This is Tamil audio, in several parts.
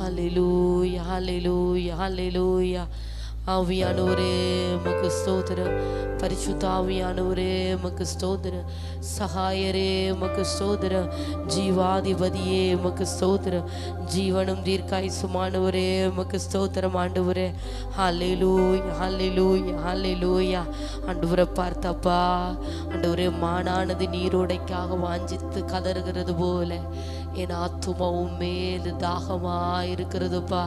ஹல்லேலூயா, ஹல்லேலூயா, ஹல்லேலூயா. ஆவியானவரே உமக்கு ஸ்தோத்திரம். பரிசுத்த ஆவியானவரே உமக்கு ஸ்தோத்திரம். சகாயரே உமக்கு ஸ்தோத்திரம். ஜீவாதிபதியே உமக்கு ஸ்தோத்திரம். ஜீவனும் தீர்க்காயுசுமானவரே உமக்கு ஸ்தோத்திரம் ஆண்டவரே. ஹல்லேலூயா, ஹல்லேலூயா, ஹல்லேலூயா. ஆண்டவரை பார்த்தப்பா ஆண்டவரே, மானானது நீரோடைக்காக வாஞ்சித்து கதறுகிறது போல என் ஆத்துமாவும் மேல் தாகமா இருக்கிறதுப்பா.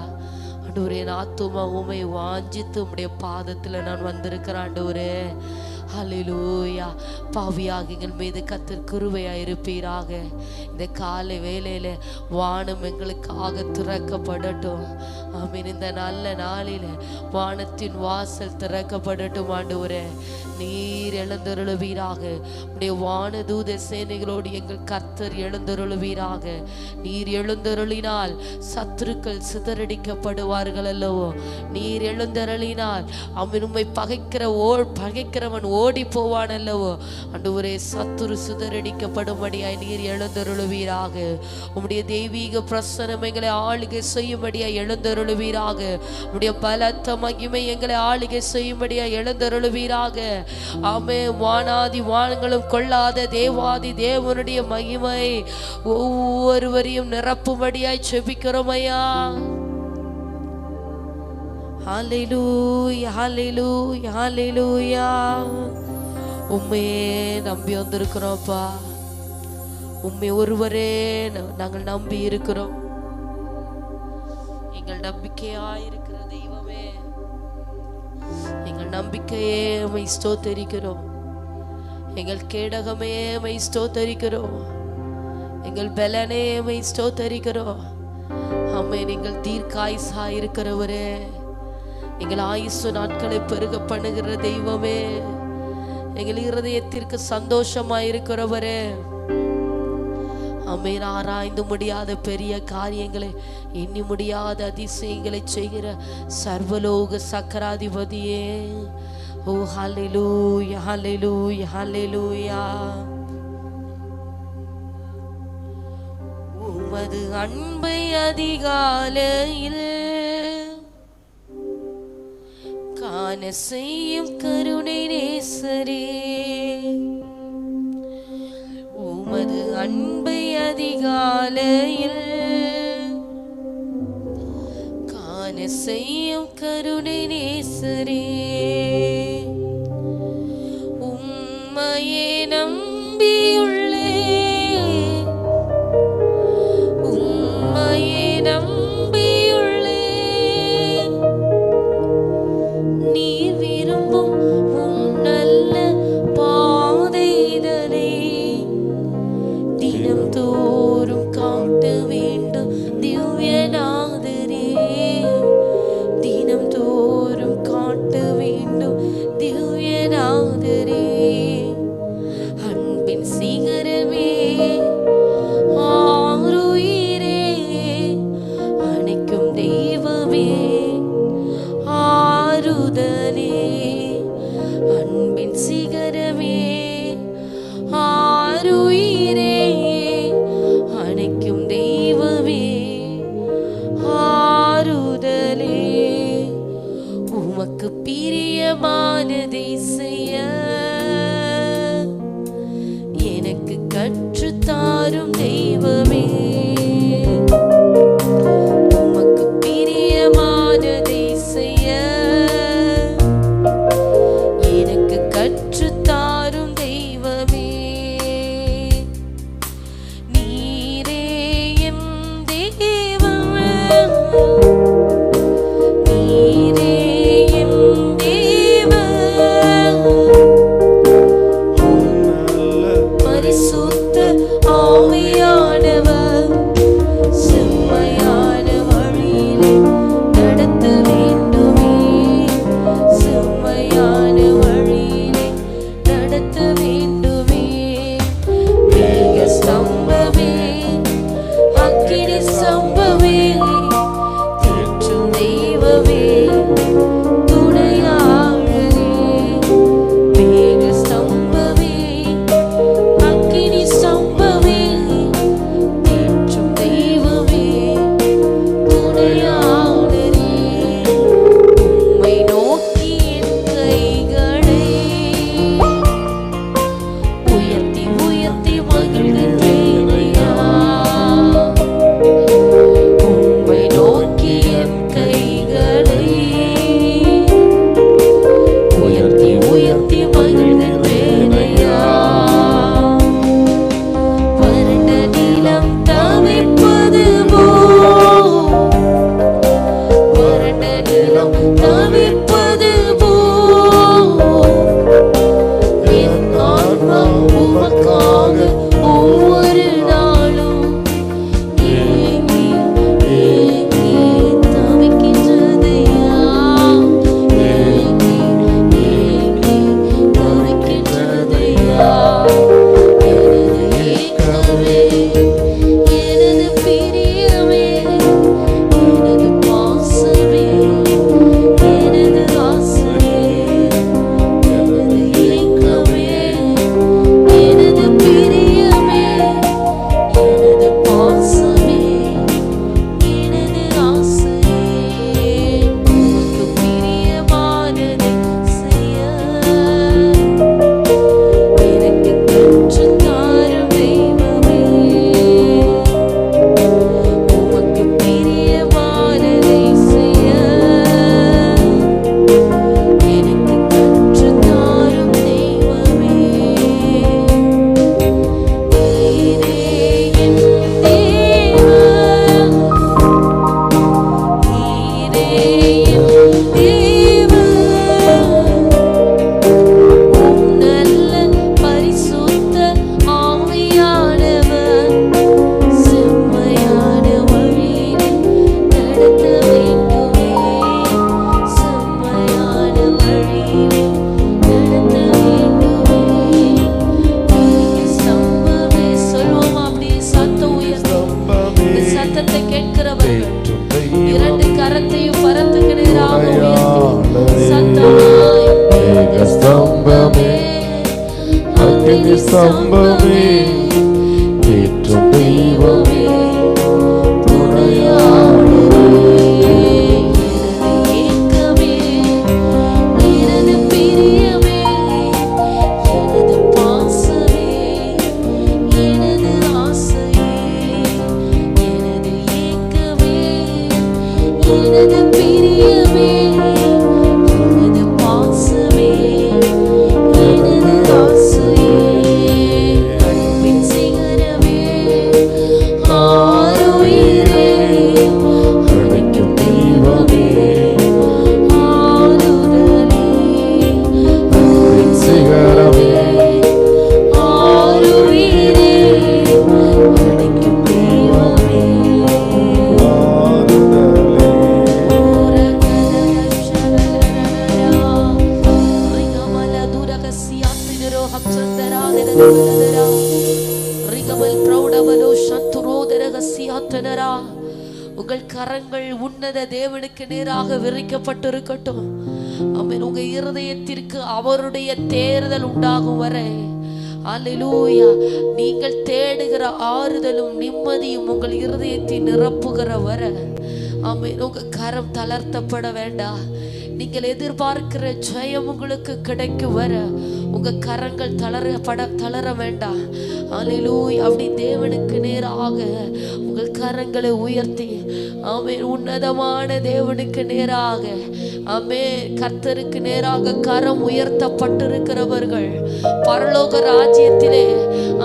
ஆண்டவரே, என் ஆத்துமா உம்மை வாஞ்சித்து உம்முடைய பாதத்தில் நான் வந்திருக்கிறேன் ஆண்டவரே. ஹல்லேலூயா. பாவியாக எங்கள் மீது கர்த்தர் கிருபையாக இருப்பீராக. இந்த காலை வேளையில வானம் எங்களுக்காக திறக்கப்படட்டும். ஆமீன். இந்த நல்ல நாளில வானத்தின் வாசல் திறக்கப்படட்டும் ஆண்டவரே. நீர் எழுந்தருளுவீராக. உடைய வானதூத சேனைகளோடு எங்கள் கர்த்தர் எழுந்தருளுவீராக. நீர் எழுந்தருளினால் சத்துருக்கள் சிதறடிக்கப்படுவார்கள் அல்லவோ. நீர் எழுந்தருளினால் அவன் உம்மை பகைக்கிறவன் ஓடி போவான் அல்லவோ. ஆண்டவரே, சத்துரு சிதறடிக்கப்படும்படியாய் நீர் எழுந்தருளுவீராக. உம்முடைய தெய்வீக பிரசன்னம் எங்களை ஆளுகை செய்யும்படியாய் எழுந்தருளுவீராக. உம்முடைய பலத்த மகிமை எங்களை ஆளுகை செய்யும்படியாய் எழுந்தருளுவீராக. ஆமே. வானாதி வானங்களும் கொள்ளாத தேவாதி தேவனுடைய மகிமை ஒவ்வொருவரையும் நிரப்பும்படியாய் செபிக்கிறோம் ஐயா. ஹல்லேலூயா, ஹல்லேலூயா, ஹல்லேலூயா. உம்மையே நம்பி வந்திருக்கிறோம்ப்பா. உம்மை ஒருவரே நாங்கள் நம்பி இருக்கிறோம். எங்கள் நம்பிக்கையாயிருக்கிற தெய்வமே, எங்கள் நம்பிக்கையே உம்மை ஸ்தோத்தரிக்கிறோம். எங்கள் கேடகமே உம்மை ஸ்தோத்தரிக்கிறோம். எங்கள் பலனே உம்மை ஸ்தோத்தரிக்கிறோம். ஆமே. நீங்கள் தீர்க்காயுசா இருக்கிறவரே, எங்கள் ஆயுசு நாட்களை பெருக பண்ணுகிற தெய்வமே, எங்கள் இருதயத்திற்கு சந்தோஷமாயிருக்கிறவரே. ஆமென். ஆராய்ந்து முடியாத பெரிய காரியங்களை, எண்ணி முடியாத அதிசயங்களை செய்கிற சர்வலோக சக்கராதிபதியே. ஓ ஹல்லேலூயா, ஹல்லேலூயா, ஹல்லேலூயா. உமது அன்பை அதிகாலையில் காண செய்யும் கருணை நேசரே. உமது அன்பை அதிகாலையில் காண செய்யும் கருணை நேசரே. உம்மையே நம்பியுள்ளே பிரியமானதை செய்ய எனக்கு கற்றுத்தாரும் தெய்வமே. உமக்கு பிரியமானதை செய்ய எனக்கு கற்றுத்தாரும் தெய்வமே. நீரே என் தேவன், நீரே என் தேவன். பரிசுத்த ஆவியானவர் செம்மையான வழியிலே நடத்த வேண்டுமே, செம்மையான வழியிலே நடத்த வேண்டுமே. மேக ஸ்தம்பமே, அக்கினி ஸ்தம்பமே, தேற்றும் தெய்வமே, துணையாளரே. மேக ஸ்தம்பமே, அக்கினி ஸ்தம்பமே, தேற்றும் தெய்வமே, துணையாளரே. உம்மை நோக்கி என் கைகளை உயர்த்தி உயர்த்தி மகிழ்கின்றேனையா. உம்மை நோக்கி என் கைகளை உயர்த்தி உயர்த்தி மகிழ்கின்றேனையா. வறண்ட நிலம் தவிப்பது போல், வறண்ட நிலம் தவிப்பது போல் என் ஆன்மா உமக்காக ஒவ்வொரு நாளும் ஏங்கி ஏங்கி தவிக்கின்றதையா. ஏங்கி ஏங்கி தவிக்கின்றதையா. எனது ஏக்கமே, எனது பிரியமே, எனது பாசமே, எனது ஆசையே. எனது ஏக்கமே, எனது பிரியமே, எனது பாசமே, எனது ஆசையே. உமக்கு பிரியமானதை செய்ய எனக்கு கற்றுத்தாரும் தெய்வமே. உமக்கு பிரியமானதை செய்ய எனக்கு கற்றுத்தாரும் தெய்வமே. நீரே என் தேவன், நீரே என் தேவன். உம் நல்ல பரிசுத்த ஆவியானவர் செம்மையான வழியிலே நடத்த வேண்டுமே, செம்மையான வழியிலே நடத்த வேண்டுமே. மேக ஸ்தம்பமே, சொல்வோமா அப்படியே சத்தம் உயர்த்தி. இந்த சத்தத்தை கேட்கிறவர்கள் இரண்டு கரத்தையும் பரத்துக்கு நேராக உயர்த்தி சத்தமாய் மேக ஸ்தம்பமே, அக்கினி ஸ்தம்பமே, தேற்றும் தெய்வமே, துணையாளரே. எனது ஏக்கமே, எனது பிரியமே, எனது பாசமே, எனது ஆசையே. எனது ஏக்கமே, எனது பிரியமே, எனது பாசமே, எனது ஆசையே. அன்பின் சிகரமே, ஆருயிரே, அழைக்கும் தெய்வமே, ஆறுதலே. அன்பின் சிகரமே, ஆருயிரே, அழைக்கும் தெய்வமே, உங்கள் கரங்கள் உன்னத தேவனுக்கு நேராக விரிக்கப்பட்டிருக்கட்டும். ஆமென். உங்க இருதயத்திற்கு அவருடைய தேர்தல் உண்டாகும் வரை, அல்லேலூயா, நீங்கள் தேடுகிற ஆறுதலும் நிம்மதியும் உங்கள் இருதயத்தை நிரப்புகிற வரை, ஆமென், உங்க கரம் தளர்த்தப்பட வேண்டாம். நீங்கள் எதிர்பார்க்கிற ஜெயம் உங்களுக்கு கிடைக்கும் வர உங்க கரங்கள் தளர வேண்டாம். அல்லேலூயா. அப்படி தேவனுக்கு நேராக உங்கள் கரங்களை உயர்த்தி ஆமென் உன்னதமான தேவனுக்கு நேராக ஆமென் கர்த்தருக்கு நேராக கரம் உயர்த்தப்பட்டிருக்கிறவர்கள் பரலோக ராஜ்யத்திலே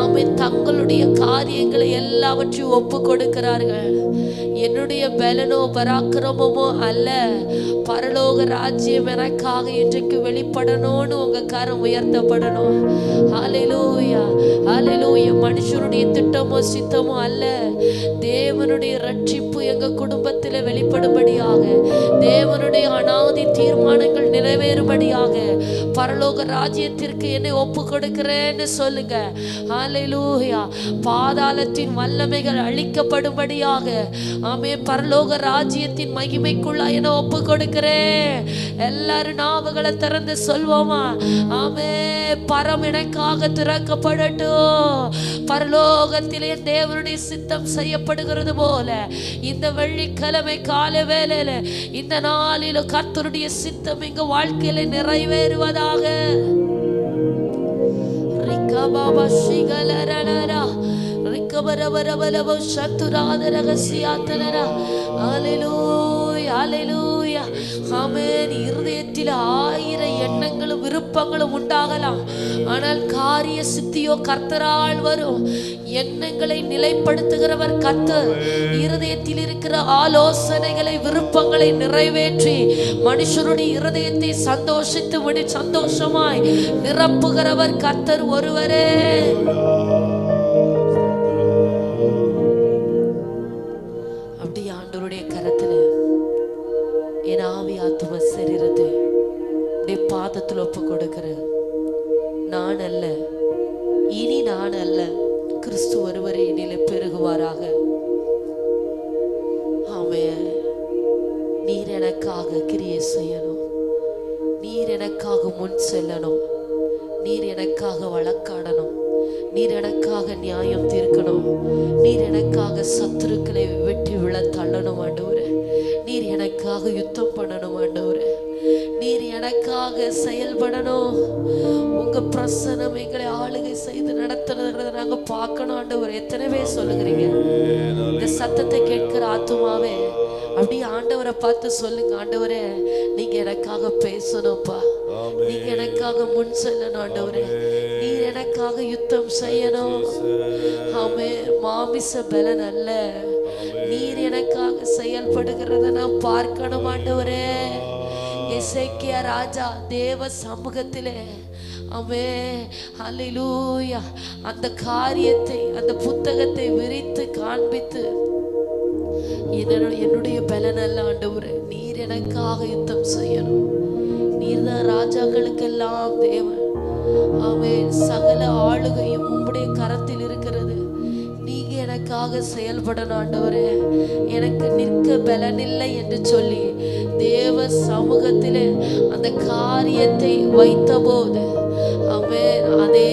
ஆமென் தங்களுடைய காரியங்களை எல்லாவற்றையும் ஒப்பு கொடுக்கிறார்கள். என்னுடைய பலனோ பராக்கிரமமோ அல்ல, பரலோக ராஜ்யம் எனக்காக இன்றைக்கு வெளிப்படணும்னு உங்க கரம் உயர்த்தப்படணும். ஹல்லேலூயா ஹல்லேலூயா. மனுஷனுடைய திட்டமோ சித்தமோ அல்ல, தேவனுடைய ரட்சிப்பு எங்க குடும்பத்தில் வெளிப்படும்படியாக, தேவனுடைய அனாதி தீர்மானங்கள் நிறைவேறும்படியாக பரலோக ராஜ்யத்திற்கு என்னை ஒப்பு கொடுக்கிறேன்னு சொல்லுங்க. ஹல்லேலூயா. பாதாளத்தின் வல்லமைகள் அழிக்கப்படும்படியாக ஆமே பரலோக ராஜ்யத்தின் மகிமைக்குள்ள என்னை ஒப்பு கொடுக்கிறேன். எல்லாரும் நாவுகளை திறந்து சொல்வோமா? ஆமே பரம் எனக்காக திறக்கப்படட்டும். பரலோகத்திலே தேவனுடைய சித்தம் செய்யப்படுகிறது போல இந்த வெள்ளிக்கிழமை கால வேளையில இந்த நாளில கர்த்தருடைய சித்தம் எங்க வாழ்க்கையில நிறைவேறுவதாக. ரிகபாபா ஷிகலரனரா ரிகபரபரபலப சத்துராத ரகசியாத்தனரா. ஹல்லேலூயா ஹல்லேலூயா. ஆமென். இருதயத்தில் 1000 எண்ணங்களும் விருப்பங்களும் உண்டாகலாம், ஆனால் காரிய சித்தியோ கர்த்தரால் வரும். எண்ணங்களை நிலைப்படுத்துகிறவர் கர்த்தர். இருதயத்தில் இருக்கிற ஆலோசனைகளை விருப்பங்களை நிறைவேற்றி மனுஷனுடைய இருதயத்தை சந்தோஷமாய் நிரப்புகிறவர் கர்த்தர் ஒருவரே. அப்படி ஆண்டவருடைய கரத்துல என் ஆவி ஆத்தும சரீரத்தை பாதத்தில் ஒப்பு கொடுக்கிற நான் அல்ல, இனி நான் அல்ல, கிறிஸ்து ஒருவரே என்னிலே பெருகுவாராக. ஆமென். நீர் எனக்காக கிரியை செய்யணும், நீர் எனக்காக முன் செல்லணும், நீர் எனக்காக வழக்காடணும், நீர் எனக்காக நியாயம் தீர்க்கணும், நீர் எனக்காக சத்துருக்களை வெட்டி விழ தள்ளணும் ஆண்டவரே. நீர் எனக்காக யுத்தம் பண்ணணும் ஆண்டவரே. நீர் எனக்காக செயல்படணும். உங்க பிரசன்னம் எங்களை ஆளுகை செய்து நடத்துறத நாங்க பார்க்கணும் ஆண்டவரே. எத்தனை பேர் சொல்லுகிறீங்க? இந்த சத்தத்தை கேட்கிற ஆத்துமாவே அப்படி ஆண்டவரை பார்த்து சொல்லுங்க, ஆண்டவரே நீங்க எனக்காக பேசணும்ப்பா, நீங்க எனக்காக முன் செல்லணும் ஆண்டவரே, நீர் எனக்காக யுத்தம் செய்யணும். ஆமென். மாமிச பலன் அல்ல, நீர் எனக்காக செயல்படுகிறத நான் பார்க்கணும் ஆண்டவரே. எசேக்கியா ராஜா தேவ சமூகத்திலே ஆமென் ஹல்லேலூயா அந்த காரியத்தை அந்த புத்தகத்தை விரித்து காண்பித்து, என்னுடைய பலன் அல்ல ஆண்டவரே, நீர் எனக்காக யுத்தம் செய்யணும், நீர் தான் ராஜாக்களுக்கெல்லாம் தேவன். ஆமென். சகல ஆளுகையும் உம்முடைய கரத்தில் இருக்கிறது, நீங்க எனக்காக செயல்படணும் ஆண்டவரே. எனக்கு நிற்க பலன் இல்லை என்று சொல்லி தேவ சமூகத்திலே அந்த காரியத்தை வைத்த போது ஆமென் அதே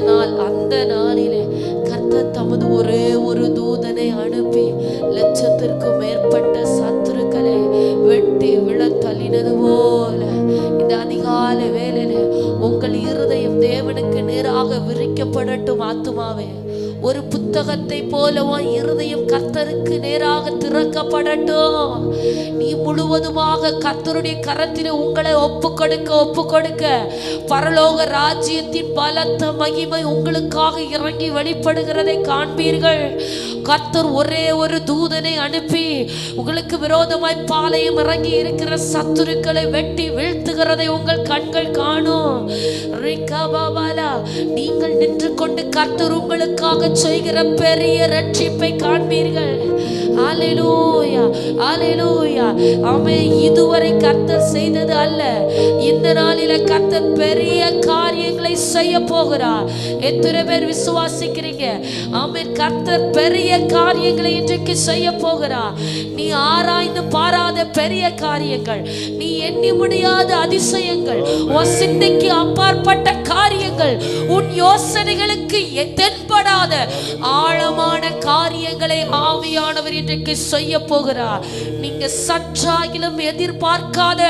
நாள் அந்த நாளிலே கர்த்தர் தமது ஒரே ஒரு தூதனை அனுப்பி லட்சத்திற்கும் மேற்பட்ட சத்துருக்களை வெட்டி விழ தள்ளினது போல இந்த அதிகாலை வேளையில உங்கள் இருதயம் தேவனுக்கு நேராக விரிக்கப்படட்டும் ஆத்துமாவே. ஒரு புத்தகத்தை போலவும் இருதயம் கர்த்தருக்கு நேராக திறக்கப்படட்டும். நீ முழுவதுமாக கர்த்தருடைய கரத்திலே உங்களை ஒப்பு கொடுக்க பரலோக ராஜ்யத்தின் பலத்த மகிமை உங்களுக்காக இறங்கி வெளிப்படுகிறதை காண்பீர்கள். கர்த்தர் ஒரே ஒரு தூதனை அனுப்பி உங்களுக்கு விரோதமாய் பாளையம் இறங்கி இருக்கிற சத்துருக்களை வெட்டி வீழ்த்துகிறதை உங்கள் கண்கள் காணும். நீங்கள் நின்று கொண்டு கர்த்தர் உங்களுக்காக செய்கிற பெரிய ரட்சிப்பை காண்பீர்கள். ஹல்லேலூயா ஹல்லேலூயா. ஆமென். இதுவரை கர்த்தர் செய்தது அல்ல, இந்த நாளில கர்த்தர் பெரிய காரியங்களை செய்ய போகிறார். எத்தனை பேர் விசுவாசிக்கிறீங்க? ஆமென். கர்த்தர் பெரிய காரியங்களை இன்றைக்கு செய்ய போகிறார். நீ ஆராய்ந்து பாராத பெரிய காரியங்கள், நீ எண்ணி முடியாத அதிசயங்கள், உன் சிந்தைக்கு அப்பாற்பட்ட காரியங்கள், உன் யோசனைகளுக்கு தென்படாத ஆழமான காரியங்களை ஆவியானவர் இன்றைக்கு செய்ய போகிறார். நீங்க சற்றாகிலும் எதிர்பார்க்காத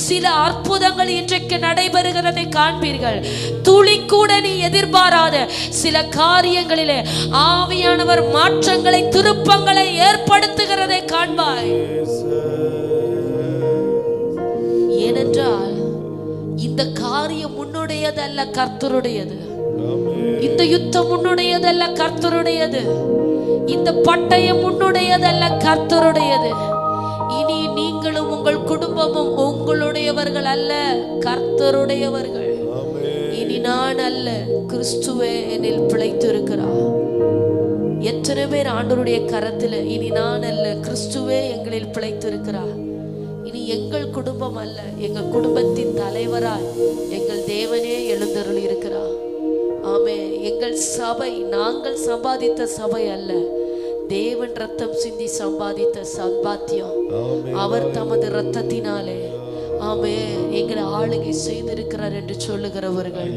சில அற்புதங்கள் இன்றைக்கு நடைபெறுகிறதை காண்பீர்கள். துளி கூட நீ எதிர்பாராத சில காரியங்களிலே ஆவியானவர் மாற்றங்களை, திருப்பங்களை ஏற்படுத்துகிறதை காண்பாய். ஏனென்றால் இந்த காரியம் உன்னுடையதல்ல, கர்த்தருடையது. இந்த யுத்தம் உன்னுடையதல்ல, கர்த்தருடையது. இந்த பட்டயம் உன்னுடையதல்ல, கர்த்தருடையது. இனி நீங்களும் உங்கள் குடும்பமும் உங்களுடையவர்கள் அல்ல, கர்த்தருடையவர்கள். இனி நான் அல்ல, கிறிஸ்துவே என்னில் பிழைத்து இருக்கிறார். எத்தனை பேர் ஆண்டவருடைய கரத்தில் இனி நான் அல்ல, கிறிஸ்துவே எங்களில் பிழைத்து இருக்கிறார். இனி எங்கள் குடும்பம் அல்ல, எங்கள் குடும்பத்தின் தலைவராய் எங்கள் தேவனே எழுந்தருள் இருக்கிறார். ஆமே. எங்கள் சபை நாங்கள் சம்பாதித்த சபை அல்ல, தேவன் ரத்தம் சிந்தி சம்பாதித்த சம்பாத்தியம். அவர் தமது ரத்தத்தினாலே ஆமே எங்களை ஆளுகை செய்திருக்கிறார் என்று சொல்லுகிறவர்கள்.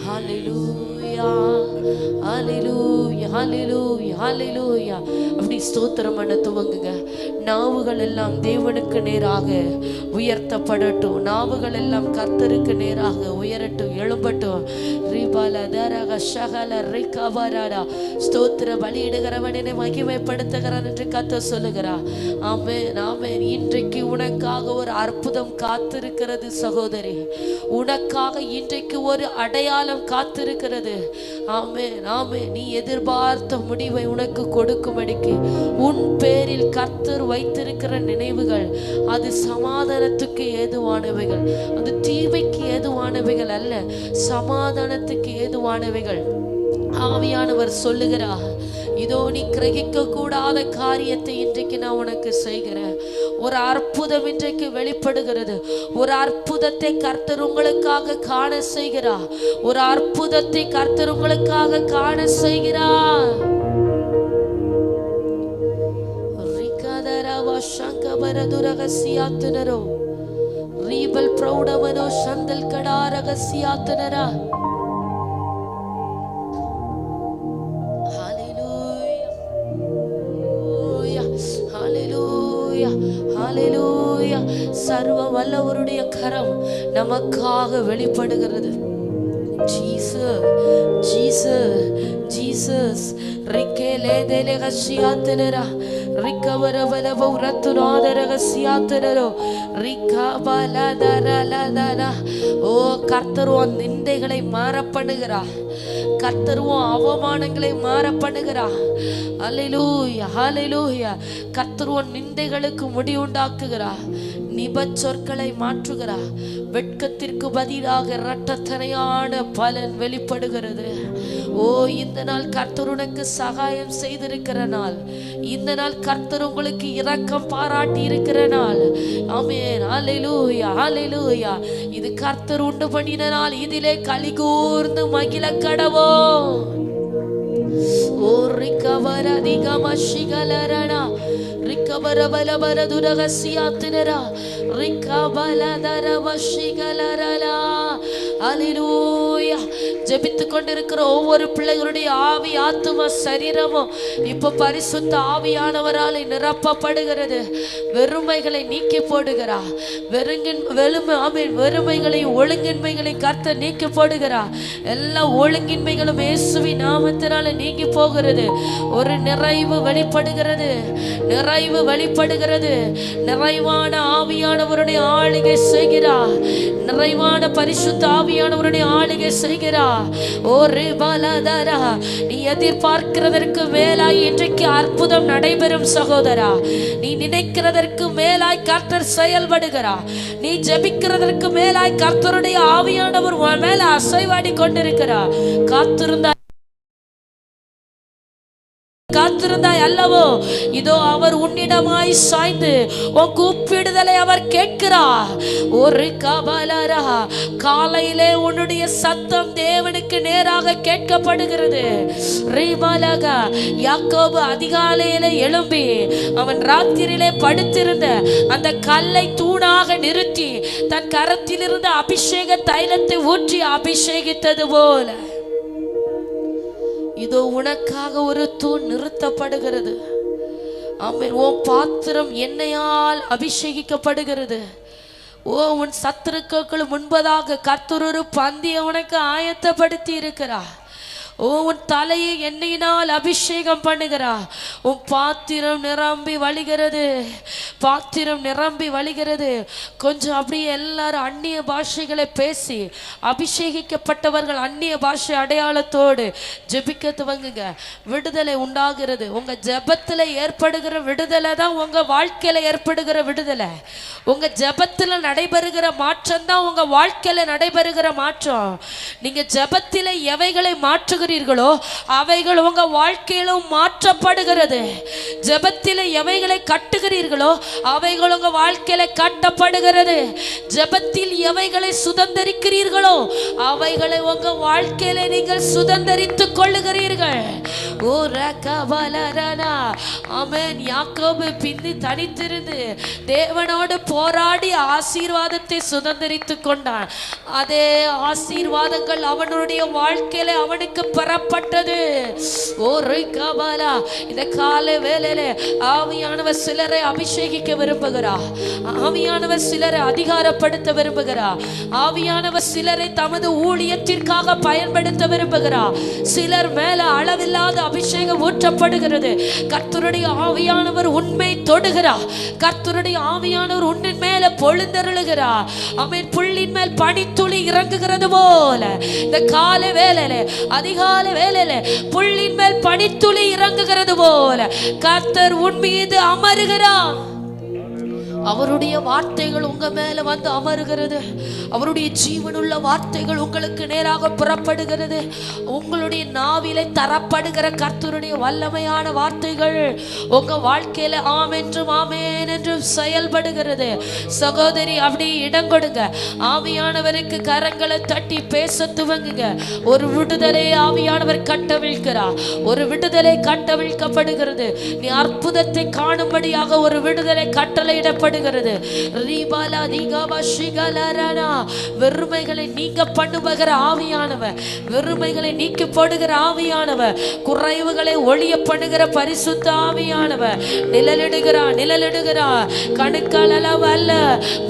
ஹல்லேலூயா, ஹல்லேலூயா, ஹல்லேலூயா, ஹல்லேலூயா. அப்படி ஸ்தோத்திரம் பண்ண துவங்குங்க. நாவுகள் எல்லாம் தேவனுக்கு நேராக உயர்த்தப்படட்டும். நாவுகள் எல்லாம் கர்த்தருக்கு நேராக உயரட்டும், எழும்பட்டும். ஸ்தோத்திர பலியிடுகிறவனை மகிமைப்படுத்துகிறார் என்று கர்த்தர் சொல்லுகிறார். ஆமென், ஆமென். இன்றைக்கு உனக்காக ஒரு அற்புதம் காத்திருக்கிறது சகோதரி. உனக்காக இன்றைக்கு ஒரு அடையாளம் காத்திருக்கிறது. ஆமென், ஆமென். நீ எதிர்பார்த்த முடிவை உனக்கு கொடுக்கும்படிக்கு உன் பேரில் கர்த்தர் வைத்திருக்கிற நினைவுகள் அது சமாதானத்துக்கு ஏதுவானவைகள், அது தீமைக்கு ஏதுவானவைகள் அல்ல, சமாதானத்துக்கு ஏதுவானவைகள். ஆவியானவர் சொல்லுகிறார், இதோ நீ கிரகிக்க கூடாத காரியத்தை இன்றைக்கு நான் உனக்கு செய்கிறேன். ஒரு அற்புதம் இன்றைக்கு வெளிப்படுகிறது. ஒரு அற்புதத்தை கர்த்தர் உங்களுக்காக காண செய்கிறார். ஒரு அற்புதத்தை கர்த்தர் உங்களுக்காக காண செய்கிறார். ரகசியாத்துனரோ ரீபல் பிரௌடமனோ சந்தல் கடா ரகசியாத்துனரா. ஹல்லேலூயா. சர்வ வல்லவருடைய கரம் நமக்காக வெளிப்படுகிறது. Jesus, Jesus, Jesus. ரிக்கேலே தேலே கசியாத்தனரா ரிக்கவரவலவ உரத்துனாத ரகசியாத்தனரோ ரிக்கபலதரலதரா. ஓ கர்த்தர் நிந்தைகளை மாற பண்ணுகிறார். கர்த்தர் அவமானங்களை மாற பண்ணுகிறார். ஹல்லேலூயா, ஹல்லேலூயா. கர்த்தர் நிந்தைகளுக்கு முடிவுண்டாக்குகிறார். நிபச்சொற்களை மாற்றுகிறார். வெட்கத்திற்கு பதிலாக இரட்டத்தனையான பலன் வெளிப்படுகிறது. ஓ இந்த நாள் கர்த்தர் உனக்கு சகாயம் செய்திருக்கிற நாள். இந்த நாள் கர்த்தர் உங்களுக்கு இரக்கம் பாராட்டி இருக்கிற நாள். ஆமென், ஹல்லேலூயா, ஹல்லேலூயா. இது கர்த்தர் உண்டு பண்ணின நாள். இதிலே களி கூர்ந்து மகிழ கடவோம். ஓ ரிகவர அதிகமஷிகலரணா ரிகவர பலபர துரகசியாத்தினரா ரிகபலதர வஷிகலரலா. ஹல்லேலூயா. ஜெபித்துக் கொண்டிருக்கிற ஒவ்வொரு பிள்ளைகளுடைய ஆவி, ஆத்தும, சரீரமும் இப்ப பரிசுத்த ஆவியானவரால் நிரப்பப்படுகிறது. வெறுமைகளை நீக்கி போடுகிறா. வெறுமைகளை ஒழுங்கின்மைகளை கர்த்தர் நீக்கி போடுகிறா. எல்லா ஒழுங்கின்மைகளும் இயேசுவின் நாமத்தினால நீங்கி போகிறது. ஒரு நிறைவு வெளிப்படுகிறது, நிறைவு வெளிப்படுகிறது. நிறைவான ஆவியானவருடைய ஆளுகை செய்கிறார். நிறைவான பரிசுத்த ஆவியானவருடைய ஆளுகை செய்கிறார். நீ எதிர்பார்க்கிறதற்கு மேலாய் இன்றைக்கு அற்புதம் நடைபெறும் சகோதரா. நீ நினைக்கிறதற்கு மேலாய் கர்த்தர் செயல்படுகிறார். நீ ஜெபிக்கிறதற்கு மேலாய் கர்த்தருடைய ஆவியானவர் மேல அசைவாடி கொண்டிருக்கிறார். காத்திருந்தாய் அல்லவோ, இதோ அவர் உன்னிடமாய் சாய்ந்து உன் கூப்பிடுதலை அவர் கேட்கிறார். ஒரு கபலரா காலையிலே உன்னுடைய சத்தம் தேவனுக்கு நேராக கேட்கப்படுகிறது. ரீமலகா யாக்கோபு அதிகாலையிலே எழும்பி அவன் ராத்திரியிலே படுத்திருந்த அந்த கல்லை தூணாக நிறுத்தி தன் கரத்தில் இருந்த அபிஷேக தைலத்தை ஊற்றி அபிஷேகித்தது போல இதோ உனக்காக ஒரு தூண் நிறுத்தப்படுகிறது. ஆமென். உன் பாத்திரம் எண்ணெயால் அபிஷேகிக்கப்படுகிறது. உன் சத்துருக்கள் முன்பதாக கர்த்தர் ஒரு பந்தியை உனக்கு ஆயத்தப்படுத்தி இருக்கிறார். உன் தலையை எண்ணெயினால் அபிஷேகம் பண்ணுகிறா. உன் பாத்திரம் நிரம்பி வழிகிறது, பாத்திரம் நிரம்பி வழிகிறது. கொஞ்சம் அப்படியே எல்லாரும் அந்நிய பாஷைகளை பேசி, அபிஷேகிக்கப்பட்டவர்கள் அந்நிய பாஷை அடையாளத்தோடு ஜெபிக்க துவங்குங்க. விடுதலை உண்டாகிறது. உங்க ஜெபத்தில் ஏற்படுகிற விடுதலை தான் உங்க வாழ்க்கையில ஏற்படுகிற விடுதலை. உங்க ஜெபத்தில் நடைபெறுகிற மாற்றம் தான் உங்க வாழ்க்கையில நடைபெறுகிற மாற்றம். நீங்க ஜெபத்தில் எவைகளை மாற்றுகிறீர்களோ அவைகள் உங்க வாழ்க்கையிலும் மாற்றப்படுகிறது. ஜெபத்தில் எவைகளை கட்டுகிறீர்களோ அவைகள் உங்க வாழ்க்கையில கட்டப்படுகிறது. ஜெபத்தில் எவைகளை சுதந்தரிக்கிறீர்களோ அவைகளை உங்க வாழ்க்கையில நீங்கள் சுதந்தரித்துக் கொள்ளுகிறீர்கள். ஓ ரகவலரனா. ஆமென். யாக்கோபு பிந்தி தனித்திருந்து தேவனோடு போராடி ஆசீர்வாதத்தை சுதந்தரித்துக் கொண்டான். அதே ஆசீர்வாதங்கள் அவனுடைய வாழ்க்கையில அவனுக்கு பெறப்பட்டது. ஓ ரைகபாலா. இந்த கால வேளையில ஆவியானவர் சிலரை அபிஷேகிக்க விரும்புகிறார். ஆவியானவர் சிலரை அதிகாரப்படுத்த விரும்புகிறார். ஆவியானவர் சிலரை தமது ஊழியத்திற்காக பயன்படுத்த விரும்புகிறார். சிலர் மேல அளவில்லாத அபிஷேகம் ஊற்றப்படுகிறது. கர்த்தருடைய ஆவியானவர் உண்மை தொடுகிறார். கர்த்தருடைய ஆவியானவர் உன்னின் மேல பொழுந்தருளுகிறார். ஆமென். புல்லின் மேல் பனித்துளி இறங்குகிறது போல இந்த கால வேளையில, அதிகாலை வேளையில புல்லின் மேல் பனித்துளி இறங்குகிறது போல கர்த்தர் உன் மீது அமருகிறார். அவருடைய வார்த்தைகள் உங்க மேல வந்து அமருகிறது. அவருடைய ஜீவனுள்ள வார்த்தைகள் உங்களுக்கு நேராக புறப்படுகிறது. உங்களுடைய நாவிலே தரப்படுகிற கர்த்தருடைய வல்லமையான வார்த்தைகள் உங்க வாழ்க்கையில ஆம் என்றும் ஆமேன் என்றும் செயல்படுகிறது. சகோதரி, அப்படி இடம் கொடுங்க. ஆவியானவருக்கு கரங்களை தட்டி பேச துவங்குங்க. ஒரு விடுதலை ஆவியானவர் கட்டவிழ்கிறார். ஒரு விடுதலை கட்டவிழ்க்கப்படுகிறது. நீ அற்புதத்தை காணும்படியாக ஒரு விடுதலை கட்டளையிடப்படுகிறது. வெறுமைகளை நீங்க பண்ணுகிற ஆவியானவர், வெறுமைகளை நீக்கி போடுகிற ஆவியானவர், குறைவுகளை ஒளிய பண்ணுகிற பரிசுத்த ஆவியானவர் நிழலிடுகிறார். நிழலிடுகிறார். கணுக்கால் அளவு அல்ல,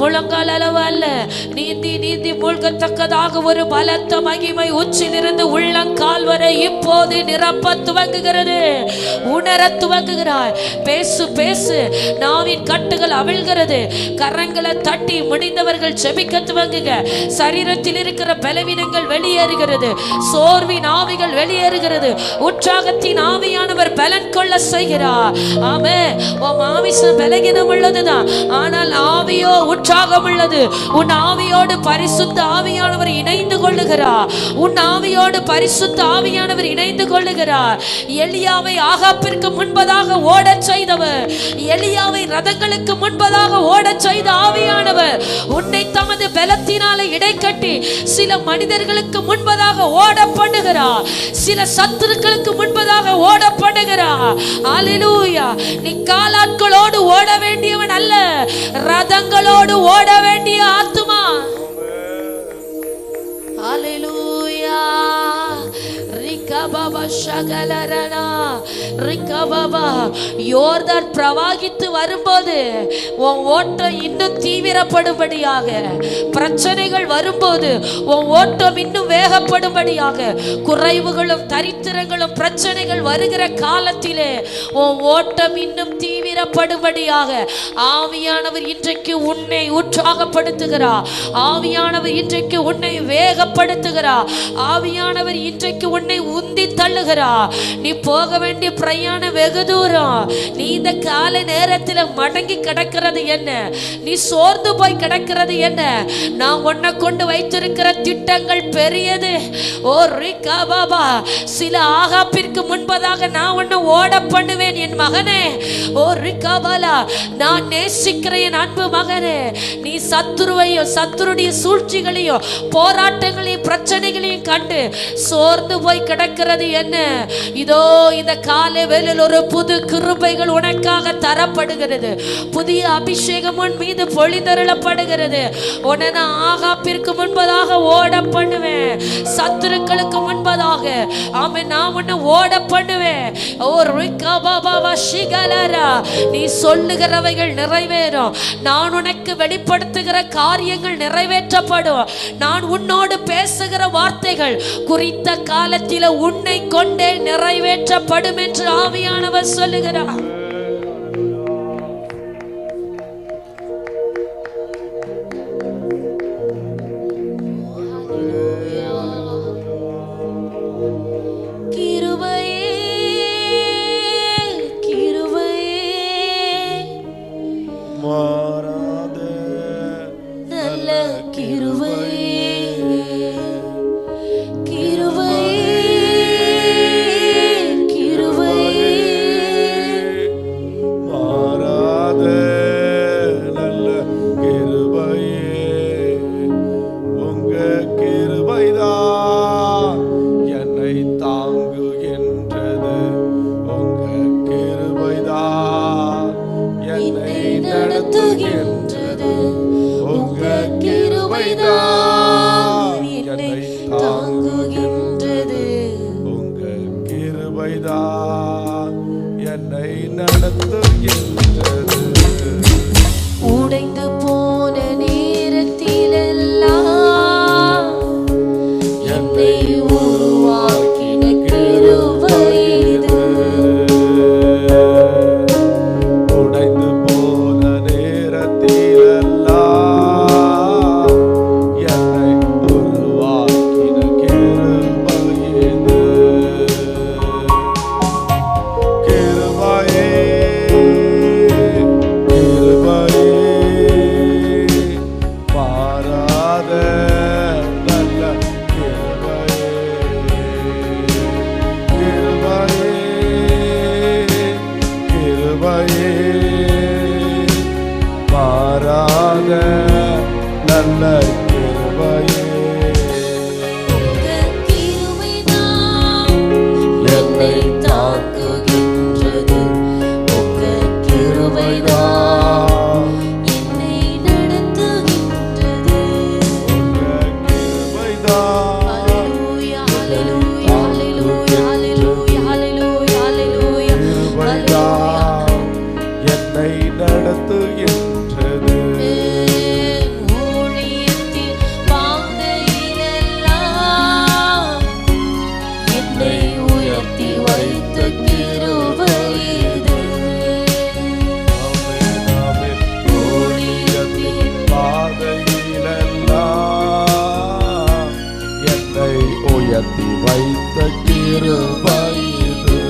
முழங்கால் அளவு அல்ல, நீந்தி நீந்தி மூழ்கத்தக்கதாக ஒரு பலத்த மகிமை உச்சிலிருந்து உள்ளங்கால் வரை இப்போது நிரப்ப துவங்குகிறது. உணர துவங்குகிறார். பேசு பேசு. நாவின் கட்டுகள் அவிழ்கிறது. கரங்களை தட்டி முடிந்தவர்கள் ஜெபிக்க துவங்குங்க. சரீரத்தில் இருக்கிற பலவீனங்கள் வெளியேறுகிறது. சோர்வின் ஆவிகள் வெளியேறுகிறது. உற்சாகத்தின் ஆவியானவர் பலன் கொள்ள செய்கிறார். ஆமென். உன் ஆவிசம் பலகீனம் உள்ளதுதான், ஆனால் ஆவியோ உற்சாகம் உள்ளது. உன் ஆவியோடு பரிசுத்த ஆவியானவர் இணைந்து கொள்ளுகிறார். உன் ஆவியோடு பரிசுத்த ஆவியானவர் இணைந்து கொள்ளுகிறார். எலியாவை ஆகாப்பிற்கு முன்பதாக ஓடச் செய்தவர், எலியாவை ரதங்களுக்கு முன்பதாக ஓடச் செய்த ஆவியானவர் உன்னை தமது பலத்தினாலே இடைக்கட்டி சில மனிதர்களுக்கு முன்பதாக ஓட பண்ணுகிறார். சில சத்துருக்களுக்கு முன்பதாக ஓட பண்ணுகிறார். அல்லேலூயா. நீ காலாட்களோடு ஓட வேண்டியவன் அல்ல, ரதங்களோடு ஓட வேண்டிய ஆத்துமா. அல்லேலூயா. யோர்தான் பிரவாகித்து வரும்போது உன் ஓட்டம் இன்னும் தீவிரப்படும்படியாக, பிரச்சனைகள் வரும்போது உன் ஓட்டம் இன்னும் வேகப்படும்படியாக, குறைவுகளும் தரித்திரங்களும் பிரச்சனைகள் வருகிற காலத்திலே உன் ஓட்டம் இன்னும் தீவிரப்படும்படியாக ஆவியானவர் இன்றைக்கு உன்னை உற்சாகப்படுத்துகிறார். ஆவியானவர் இன்றைக்கு உன்னை வேகப்படுத்துகிறார். ஆவியானவர் இன்றைக்கு உன்னை உந்தி தள்ளுகிறார். நீ போக வேண்டிய பிரயாணம் வெகு தூரம். நீ இந்த கால நேரத்தில் மடங்கி கிடக்கிறது என்ன? நீ சோர்ந்து போய் கிடக்கிறது என்ன? நான் உன்னை கொண்டு வைத்திருக்கிற திட்டங்கள் பெரியது. ஓ ரிகா பாபா. சில ஆகாப்பிற்கு முன்பதாக நான் உன்னை ஓட பண்ணுவேன் என் மகனே. ஓ ரிகா பாலா. நான் நேசிக்கிற என் அன்பு மகனே, நீ சத்துருவையும் சத்துருடைய சூழ்ச்சிகளையும் போராட்டங்களையும் பிரச்சனைகளையும் கண்டு சோர்ந்து போய் கிடக்கிறது என்ன? இதோ இந்த காலை வேளையில் ஒரு புது கிருபைகள் உனக்காக தரப்படுகிறது. புதிய அபிஷேகம் உன் மீது பொழிந்தருளப்படுகிறது. உன்னை நான் ஆகாப்பிற்கு முன்பதாக ஓட பண்ணுவேன். சத்துருக்களுக்கு முன்பதாக ஆமென். நான் உன்னை ஓட பண்ணுவேன். ஓ ரிகா பாபா ஷிகலரா, நீ சொல்லுகிறவைகள் நிறைவேறும். நான் உனக்கு வெளிப்படுத்துகிற காரியங்கள் நிறைவேற்றப்படும். நான் உன்னோடு பேசுகிற வார்த்தைகள் குறித்த காலத்தில் உன்னை கொண்டே நிறைவேற்றப்படும் என்று ஆவியானவர் சொல்லுகிறார். என்னை நடத்துகின்றது. உடைந்து போன நேரத்திலெல்லாம் என்னை உருவாக்கின கிருபை இது. உடைந்து போன நேரத்திலெல்லாம் என்னை உருவாக்கின கிருபை இது. கிருபையே கிருபையே மாறாத நல்ல கிருபையே. கிருபையே கிருபையே மாறாத நல்ல கிருபையே. என்னை தாக்குகின்றது உங்க கிருபைதான், என்னை நடத்துகின்றது உங்க கிருபைதான். ஹல்லேலூயா ஹல்லேலூயா ஹல்லேலூயா ஹல்லேலூயா ஹல்லேலூயா ஹல்லேலூயா கிருபைதான் என்னை நடத்துகின்றது. ஊழியத்தின் பாதையிலெல்லாம் என்னை உயர்த்தி வைத்த கிருபை இது. ஆமென், ஆமென். ஊழியத்தின் பாதையிலெல்லாம் என்னை உயர்த்தி வைத்த கிருபை இது.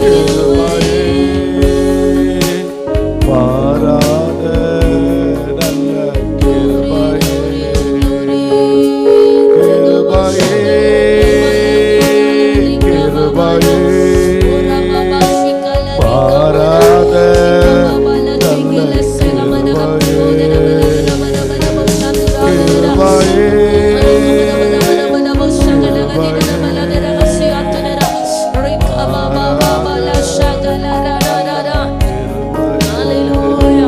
கிருபையே மாறாத நல்ல கிருபையே. கிருபையே கிருபையே மாறாத நல்ல ஹல்லேலூயா.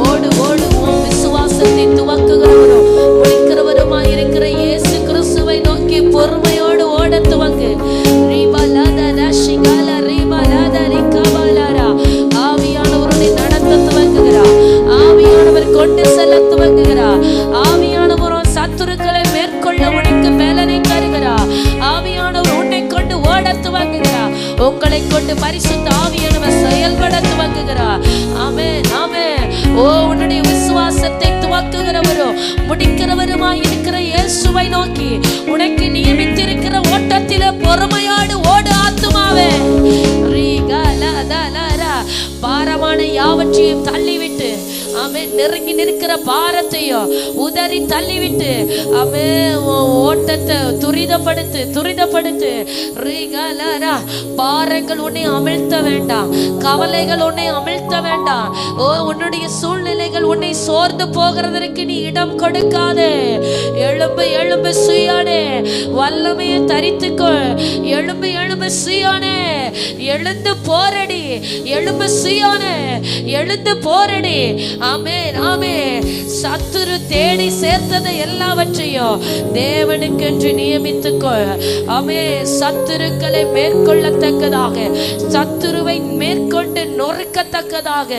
ஓடு ஓடு, உன் விசுவாசத்தை துவக்குகிறவரும் முடிக்கிறவருமாய் இருக்கிற இயேசு கிறிஸ்துவை நோக்கி பொறுமையோடு ஓட துவங்கு. ஆவியானவருடைய நடத்த துவங்குகிறார். ஆவியானவர் கொண்டு செல்ல துவங்குகிறார். ஆவியானவரும் சத்துருக்களை மேற்கொள்ள உனக்கு மேலனை தருகிறார். ஆவியானவர் உன்னை கொண்டு ஓட துவங்குகிறார். உங்களை கொண்டு பரிசுத்த ஆவியானவர் செயல்பட துவங்குகிறார். ஆமென் ஆமென். ஓ, உன்னுடைய விசுவாசத்தை துவக்குகிறவரும் முடிக்கிறவருமாய் இருக்கிற இயேசுவை நோக்கி உனக்கு நியமித்திருக்கிற ஓட்டத்திலே பொறுமையோடு ஓடு ஆத்துமாவே. பாரமான யாவற்றையும் தள்ளிவிட்டு ஆமென், நெருங்கி நிற்கிற பாரத்தையும் உதறி தள்ளிவிட்டு ஆமென், ஓட்டத்தை துரிதப்படுத்து துரிதப்படுத்து. பாரங்கள் உன்னை அமிழ்த்த வேண்டாம், கவலைகள் உன்னை அமிழ்த்த வேண்டாம். ஓ, உன்னுடைய சூழ்நிலைகள் உன்னை சோர்ந்து போகிறதற்கு நீ இடம் கொடுக்காதே. எழும்பு எழும்பு சுயானே, வல்லமையை தரித்துக்கொள். எழும்பு எழும்பு சுயானே, எழுந்து போரடி. எழும்பு சுயானே, எழுந்து போரடி. ஆமென் ஆமென். சத்துரு தேடி சேர்த்ததை எல்லாவற்றையும் தேவனுக்கென்று நியமித்துக்கொள். ஆமென். சத்துருக்களை மேற்கொள்ளத்தக்கதாக, சத்துருவை மேற்கொண்டு நொறுக்கத்தக்கதாக,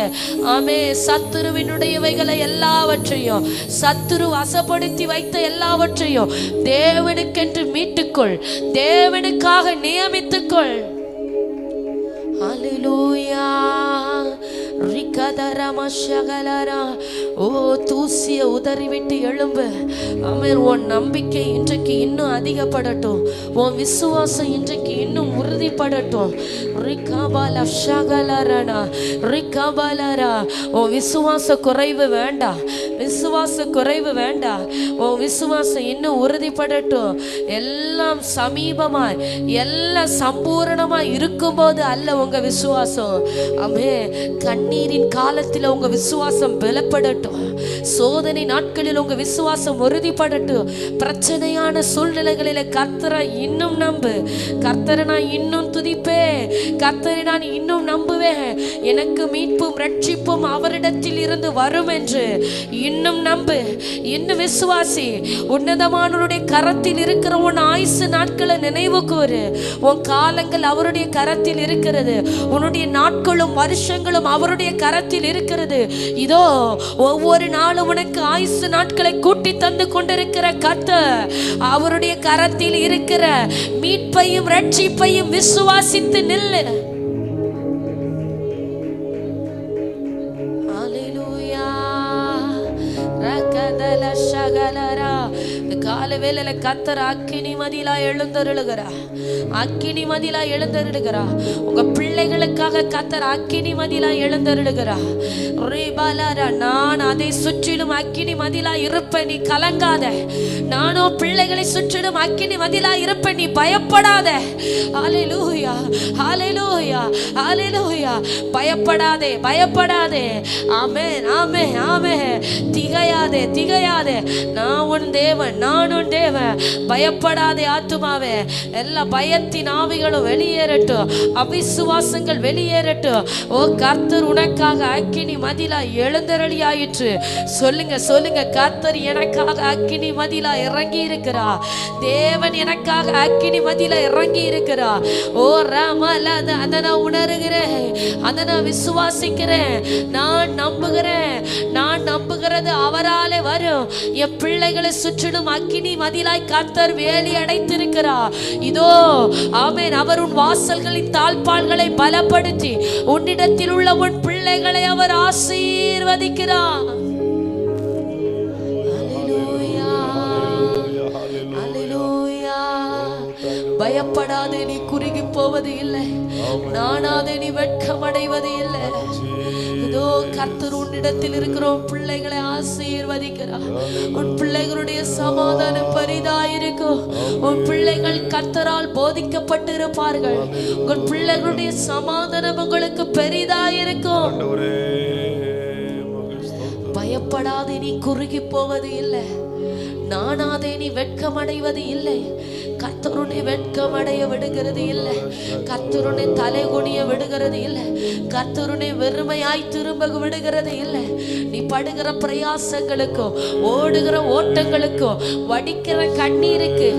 ஆமென், சத்துருவினுடையவைகளை எல்லாவற்றையும், சத்துரு வசப்படுத்தி வைத்த எல்லாவற்றையும் தேவனுக்கென்று மீட்டுக்கொள், தேவனுக்காக நியமித்துக்கொள். ஹல்லேலூயா. ஓ தூசிய உதறிவிட்டு எழும்பு. ஆமென். உன் நம்பிக்கை இன்றைக்கு இன்னும் அதிகப்படட்டும், உன் விசுவாசம் இன்றைக்கு இன்னும் உறுதிப்படட்டும். உன் விசுவாச குறைவு வேண்டாம், விசுவாச குறைவு வேண்டாம். உன் விசுவாசம் இன்னும் உறுதிப்படட்டும். எல்லாம் சமீபமாய், எல்லாம் சம்பூரணமாய் இருக்கும்போது அல்ல உங்க விசுவாசம். ஆமென். கண்ணீரின் காலத்தில் உங்க விசுவாசம் பலப்படட்டும். சோதனை நாட்களில் உங்க விசுவாசம் உறுதிப்படட்டும். பிரச்சனையான சூழ்நிலைகளில கர்த்தரை இன்னும் நம்பு. கர்த்தரை நான் இன்னும் துதிப்பேன், கர்த்தரை நான் இன்னும் நம்புவேன், எனக்கு மீட்பும் ரட்சிப்பும் அவரிடத்தில் இருந்து வரும் என்று இன்னும் நம்பு, இன்னும் விசுவாசி. உன்னதமானவருடைய கரத்தில் இருக்கிற உன் ஆயுசு நாட்களை நினைவு கூறு. உன் காலங்கள் அவருடைய கரத்தில் இருக்கிறது, உன்னுடைய நாட்களும் வருஷங்களும் அவருடைய கரத்தில் இருக்கிறது. இதோ ஒவ்வொரு நாளும் உனக்கு ஆயுசு நாட்களை கூட்டி தந்து கொண்டிருக்கிற கர்த்தர் அவருடைய கரத்தில் இருக்கிற மீட்பையும் ரட்சிப்பையும் விசுவாசித்து நில்லு. ஹல்லேலூயா. ரகதல ஷகலரா. கால வேளையில கர்த்தர் அக்கினி மதிலா எழுந்தருளுகிறா, அக்கினி மதிலா எழுந்தருளுகிறா. உங்க பிள்ளைகளுக்காக கர்த்தர் அக்கினி மதிலா எழுந்தருளுகிறா. நான் அதை சுற்றிலும் அக்கினி மதிலா இருப்பேன், நீ கலங்காத. நானும் பிள்ளைகளை சுற்றிலும் அக்கினி மதிலா இருப்பேன், நீ பயப்படாத. ஹல்லேலூயா, ஹல்லேலூயா, ஹல்லேலூயா. பயப்படாதே, பயப்படாதே. ஆமென், ஆமென், ஆமென். திகையாதே, திகையாதே. நான் உன் தேவன், நான் உன் தேவன். பயப்படாதே ஆத்துமாவே. எல்லா பயத்தின் ஆவிகளும் வெளியேறட்டும், அவிசுவாசங்கள் வெளியேறட்டும். ஓ கர்த்தர் உனக்காக அக்கினி மதிலா எழுந்தருளியாயிற்று. சொல்லுங்க, சொல்லுங்க. கர்த்தர் எனக்காக அக்கினி மதிலா இறங்கி இருக்கிறா. தேவன் எனக்காக அக்கினி மதிலா இறங்கி இருக்கிறா. ஓ ராமல, அதை நான் உணர்கிறேன், அதை நான் விசுவாசிக்கிறேன், நான் நம்புகிறேன். நான் நம்புகிறது அவராலே வரும். என் பிள்ளைகளை சுற்றிலும் அக்கினி மதிலாய் கர்த்தர் வேலி அடைத்திருக்கிறார். இதோ ஆமென். அவர் உன் வாசல்களின் தாழ்பாள்களை பலப்படுத்தி உன்னிடத்தில் உள்ள உன் பிள்ளைகளை அவர் ஆசீர்வதிக்கிறார். ஹல்லேலூயா, ஹல்லேலூயா. பயப்படாதே, நீ குறுகி போவது இல்லை. நானாதே, நீ வெட்கமடைவது இல்லை. இதோ கர்த்தர் உன்னிடத்தில் இருக்கிற உன் பிள்ளைகளை ஆசீர்வதிக்கிறார். உன் பிள்ளைகளுடைய சமாதானம் பெரிதாயிருக்கும். உன் பிள்ளைகள் கர்த்தரால் போதிக்கப்பட்டு இருப்பார்கள். உன் பிள்ளைகளுடைய சமாதானம் உங்களுக்கு பெரிதாயிருக்கும். பயப்படாதே, நீ குறுகி போவது இல்லை. நானாதே, நீ வெட்கமடைவது இல்லை. கர்த்தருனை வெட்கமடைய விடுகிறது இல்லை. கர்த்தருனை தலை குனிய விடுகிறது இல்லை. கர்த்தருனை வெறுமையாய் திரும்ப விடுகிறது இல்லை. நீ படுகிற பிரயாசங்களுக்கும், ஓடுகிற ஓட்டங்களுக்கும், வடிக்கிற கண்ணீருக்கு,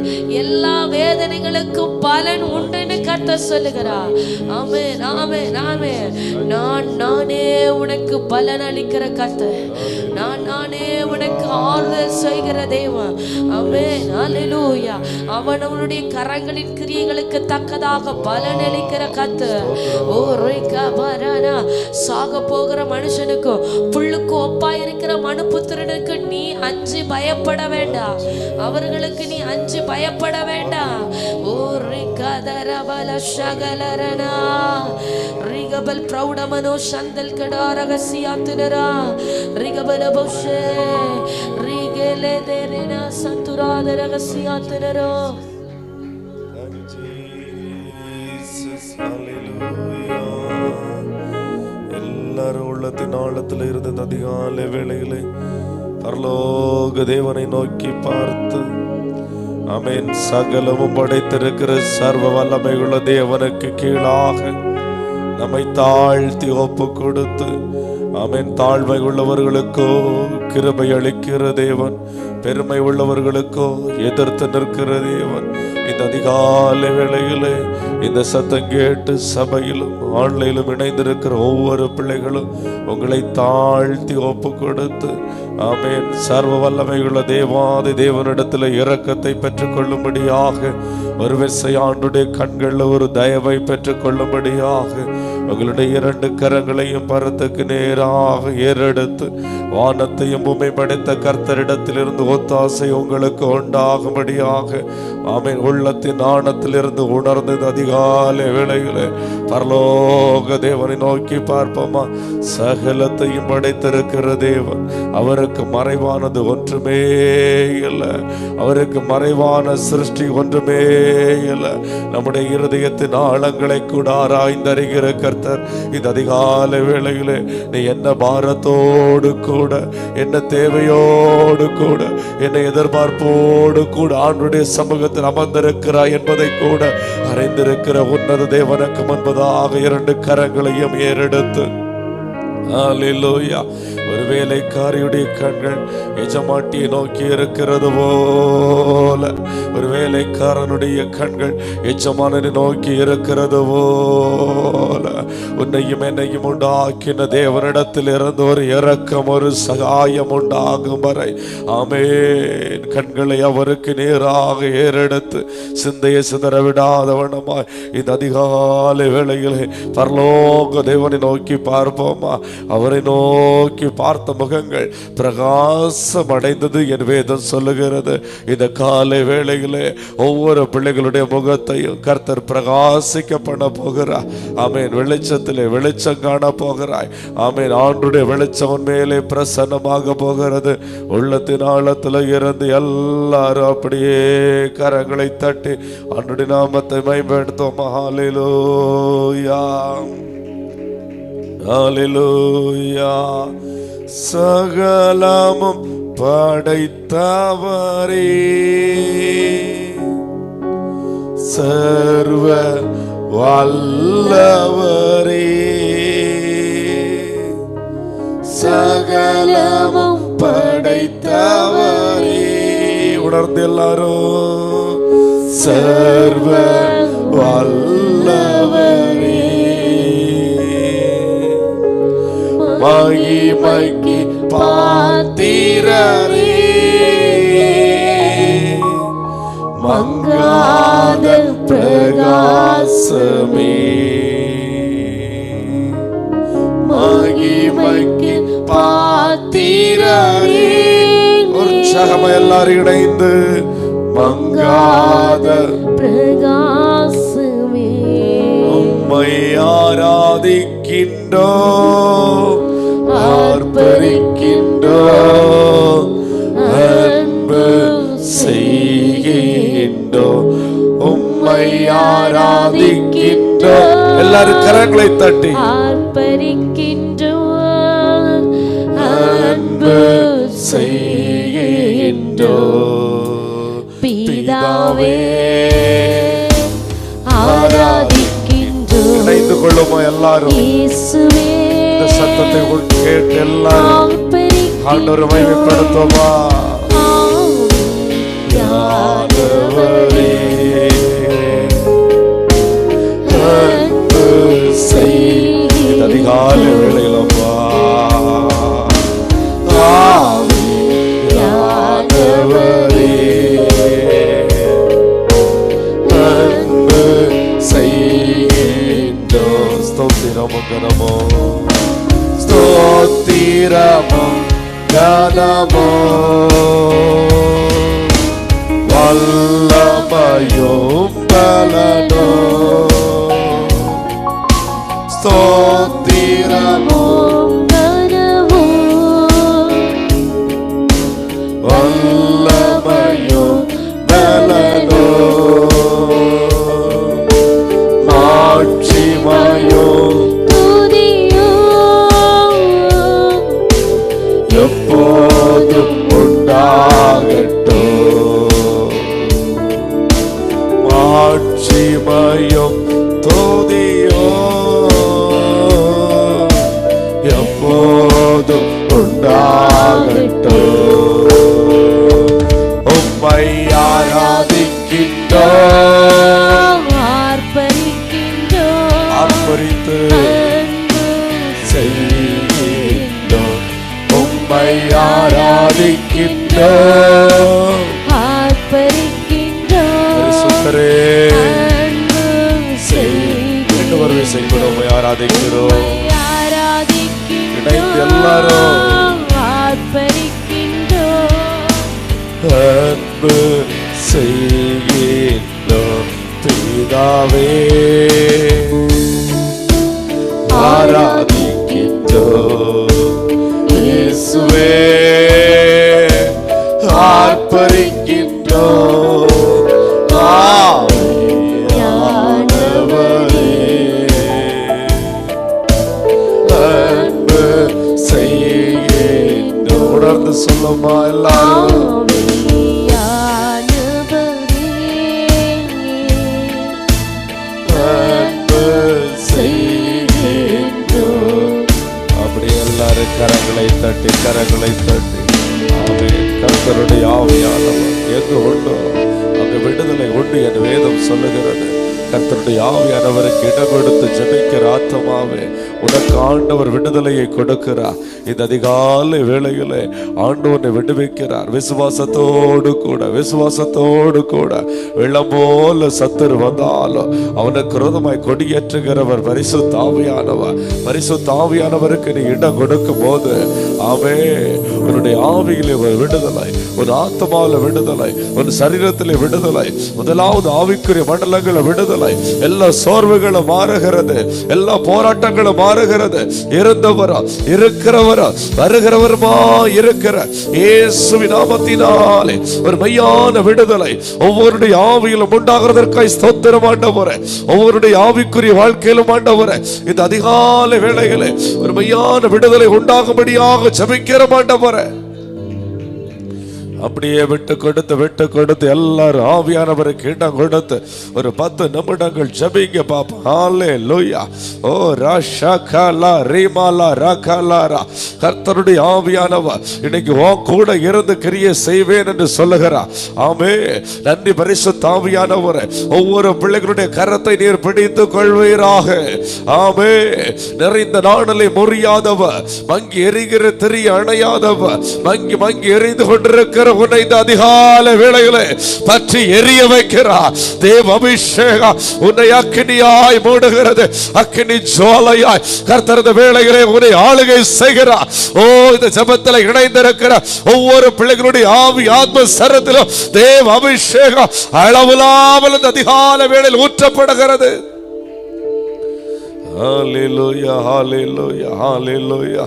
எல்லா வேதனைகளுக்கும் பலன் உண்டுன்னு கர்த்தர் சொல்லுகிறார். ஆமென், ஆமென், ஆமென். நானே உனக்கு பலன் அளிக்கிற கர்த்தர். நானே உனக்கு ஆறுதல் செய்கிற தேவன். ஆமென், ஹல்லேலூயா. அவனுடைய கரங்களின் கிரியைகளுக்கு தக்கதாக பலன் அளிக்கிற கர்த்தர். ஓ ரைகா பரானா. சாக போகிற மனுஷனுக்கும் புல்லுக்கு ஒப்பாயிருக்கிற மனுபுத்திரனுக்கு நீ அஞ்சு பயப்பட வேண்டாம். அவர்களுக்கு நீ அஞ்சு பயப்பட வேண்டாம். ஓ ரிகதரபல ஷகலரனா ரிகபல் பிரௌடமனோ சந்தல் கடாரகசியாத்துனரா ரிகபல போஷே ரிகலே தேரனா சந்துராதரகசியாத்துனரோ. எல்லாரும் உள்ளத்தின் ஆழத்தில் இருந்த அதிகாலை வேளையிலே பரலோக தேவனை நோக்கி பார்த்து, ஆமென், சகலமும் படைத்திருக்கிற சர்வ வல்லமையுள்ள தேவனுக்கு கீழாக நம்மை தாழ்த்தி ஒப்பு கொடுத்து ஆமென். தாழ்மை உள்ளவர்களுக்கோ கிருபை அளிக்கிற தேவன், பெருமை உள்ளவர்களுக்கோ எதிர்த்து நிற்கிற தேவன். இந்த அதிகாலை வேளையிலே இந்த சத்தம் கேட்டு சபையிலும் ஆன்லைனிலும் இணைந்திருக்கிற ஒவ்வொரு பிள்ளைகளும் உங்களை தாழ்த்தி ஒப்பு கொடுத்து ஆமென் சர்வ வல்லமையுள்ள தேவாதி தேவனிடத்தில் இரக்கத்தை பெற்றுக் கொள்ளும்படியாக, ஒரு விசை ஆண்டுடைய கண்களில் ஒரு தயவை பெற்றுக் கொள்ளும்படியாக உங்களுடைய 2 கரங்களையும் பரத்துக்கு நேராக ஏறெடுத்து வானத்தையும் பூமி படைத்த கர்த்தரிடத்திலிருந்து ஒத்தாசை உங்களுக்கு உண்டாகும்படியாக ஆமென் உள்ளத்தின் ஆழத்திலிருந்து உணர்ந்து அதிகாலை வேளையிலே பரலோக தேவனை நோக்கி பார்ப்போமா. சகலத்தையும் படைத்திருக்கிற தேவன், அவருக்கு மறைவானது ஒன்றுமே இல்லை. அவருக்கு மறைவான சிருஷ்டி ஒன்றுமே இல்லை. நம்முடைய இருதயத்தின் ஆழங்களை கூட ஆராய்ந்தறிகிற கர்த்தர் இந்த அதிகாலை வேளையிலே நீ என்ன பாரத்தோடு கூட, என்ன தேவையோடு கூட, என்ன எதிர்பார்ப்போடு கூட ஆண்டுடைய சமூகத்தில் அமர்ந்திருக்கிறாய் என்பதை கூட அறிந்திருக்கிற உன்னத தேவனுக்கு முன்பதாக 2 கரங்களையும் ஏறெடுத்து ஹல்லேலூயா. ஒரு வேலைக்காரியுடைய கண்கள் எஜமாட்டியை நோக்கி இருக்கிறது போல, ஒரு வேலைக்காரனுடைய கண்கள் எஜமானனை நோக்கி இருக்கிறது போல, உன்னையும் என்னையும் உண்டாக்கின தேவனிடத்தில் இருந்து ஒரு இரக்கம், ஒரு சகாயம் உண்டாகும் வரை ஆமென் கண்களை அவருக்கு நேராக ஏறெடுத்து சிந்தையை சிதற விடாதவனமாய் இந்த அதிகாலை வேளையிலே பரலோக தேவனை நோக்கி பார்ப்போமா. அவரை நோக்கி பார்த்த முகங்கள் பிரகாசம் அடைந்தது என் வேதம் சொல்லுகிறது. இந்த காலை வேளையிலே ஒவ்வொரு பிள்ளைகளுடைய முகத்தையும் கர்த்தர் பிரகாசிக்க பண்ண போகிறார். ஆமென். வெளிச்சத்திலே வெளிச்சம் காண போகிறாய். ஆமென். ஆண்டுடைய வெளிச்சம் மேலே பிரசன்னமாக போகிறது. உள்ளத்தின் ஆழத்தில் இருந்து எல்லாரும் அப்படியே கரங்களை தட்டி ஆண்டுடைய நாமத்தை மேம்படுத்தும். ஹல்லேலூயா ஹல்லேலூயா. சகலமும் படைத்தவரே, சர்வ வல்லவரே, சகலமும் படைத்தவரே. உணர்ந்து எல்லாரும் சர்வ வல்லவரே, மகிமைக்கு பாத்திரரே, மங்காத பிரகாசமே, மகிமைக்கு பாத்திரரே. உற்சாகமா எல்லாரும் இணைந்து மங்காத பிரகாசமே, உம்மை ஆராதிக்கின்றோம், ஆர்ப்பரிக்கின்றோம், அன்பு செய்கின்றோம், உம்மை ஆராதிக்கின்றோம். எல்லாரும் கரங்களை தட்டி ஆர்ப்பரிக்கின்றோம், அன்பு செய்கின்றோம். பிதாவே ஆராதிக்கின்றோம். இணைந்து கொள்ளுமா எல்லாரும் இயேசுவே சத்தத்தை கேட்டு எல்லாரும் ஆண்டவரை மகிமைப்படுத்துமா. அன்பு செய் அதிகாலை வேளையிலப்பா ஆவியானவரே, அன்பு செய்கின்றோம். ஸ்தோத்திரமோ கனமோ, ஸ்தோத்திரமோ கனமோ, வல்லமையும் பலனோ, ஸ்தோத்திரமோ கனமோ, வல்லமையும் பலனோ, மாட்சிமையும் எப்போதும் உண்டாகட்டும், மாட்சிமையும் துதியும் எப்போதும் ஆராதிக்கிறோம். இணைந்து எல்லாரும் அன்பு செய்கின்றோம் பிதாவே, ஆராதிக்கின்றோம் இயேசுவே, ஆர்ப்பரிக்கின்றோம் ஆவியானவரே, அன்பு செய்கின்றோம். உணர்ந்து சொல்லுமா எல்லாரும்? கரங்களை தட்டி கரங்களை தட்டி ஆமென். கர்த்தருடைய ஆவியானவர் எங்கு உண்டோ அங்கு விடுதலை உண்டு என் வேதம் சொல்லுகிறது. கர்த்தருடைய ஆவியானவருக்கு இடம் கொடுத்து ஜெபிக்கிற ஆத்மாவே, உனக்கு ஆண்டவர் விடுதலையை கொடுக்கிறார். இந்த அதிகாலை வேளையிலே ஆண்டவனை விடுவிக்கிறார். விசுவாசத்தோடு கூட, விசுவாசத்தோடு கூட வெள்ளம் போல சத்துரு வந்தாலும் அவனுக்கு விரோதமாய் கொடியேற்றுகிறவர் பரிசுத்த ஆவியானவர். பரிசுத்த ஆவியானவருக்கு நீ இடம் கொடுக்கும் போது உன்னுடைய ஆவியிலே ஒரு விடுதலை, ஒரு ஆத்மாவில விடுதலை, ஒரு சரீரத்திலே விடுதலை, முதலாவது ஆவிக்குரிய மண்டலங்களை விடுதலை, எல்லா சோர்வுகளும் மாறுகிறது, எல்லா போராட்டங்களும் மாறுகிறது. இருந்தவரா இருக்கிறவரா வருகிறவருமா இருக்கிற இயேசுவின் நாமத்தினாலே ஒரு மெய்யான விடுதலை ஒவ்வொருடைய ஆவியிலும் உண்டாகிறதற்காய் ஸ்தோத்திரம் ஆண்டவரே. ஒவ்வொருடைய ஆவிக்குரிய வாழ்க்கையிலும் ஆண்டவரே, இந்த அதிகாலை வேளையிலே ஒரு மெய்யான விடுதலை உண்டாகும்படியாக ஜெபிக்கிற ஆண்டவரே. அப்படியே விட்டு கொடுத்து எல்லாரும் ஆவியானவருக்கு இடம் கொடுத்து ஒரு 10 நிமிடங்கள் ஜெபிங்க பாப்பா. ஹல்லேலூயா. ஓ ராஷகலா ரீமாலா ரகலாரா. கர்த்தருடைய ஆவியானவர் இன்னைக்கு உன் கூட இருந்து கிரியை செய்வேன் என்று சொல்லுகிறார். ஆமென். நன்றி பரிசுத்த ஆவியானவரே. ஒவ்வொரு பிள்ளைகளுடைய கரத்தை நீர் பிடித்துக் கொள்வீராக. ஆமென். நிறைந்த நாணலை முறியாதவர், மங்கி எரிகிற திரி அணையாதவர், மங்கி எரிந்து கொண்டிருக்கிற உன்னை இந்த அதிகாலை வேளையிலே பற்றி எரிய வைக்கிறார். தேவ அபிஷேகம் உன்னை அக்கினியாய் மூடுகிறது. அக்கினி ஜுவாலையாய் கர்த்தர் இந்த வேளையிலே உன்னை ஆளுகை செய்கிறார். ஓ, இந்த ஜெபத்தில் இணைந்திருக்கிற ஒவ்வொரு பிள்ளைகளுடைய ஆவி ஆத்ம சரத்திலும் தேவ அபிஷேகம் அளவில்லாமல் இந்த அதிகாலை வேளையில் ஊற்றப்படுகிறது. Hallelujah, hallelujah, hallelujah.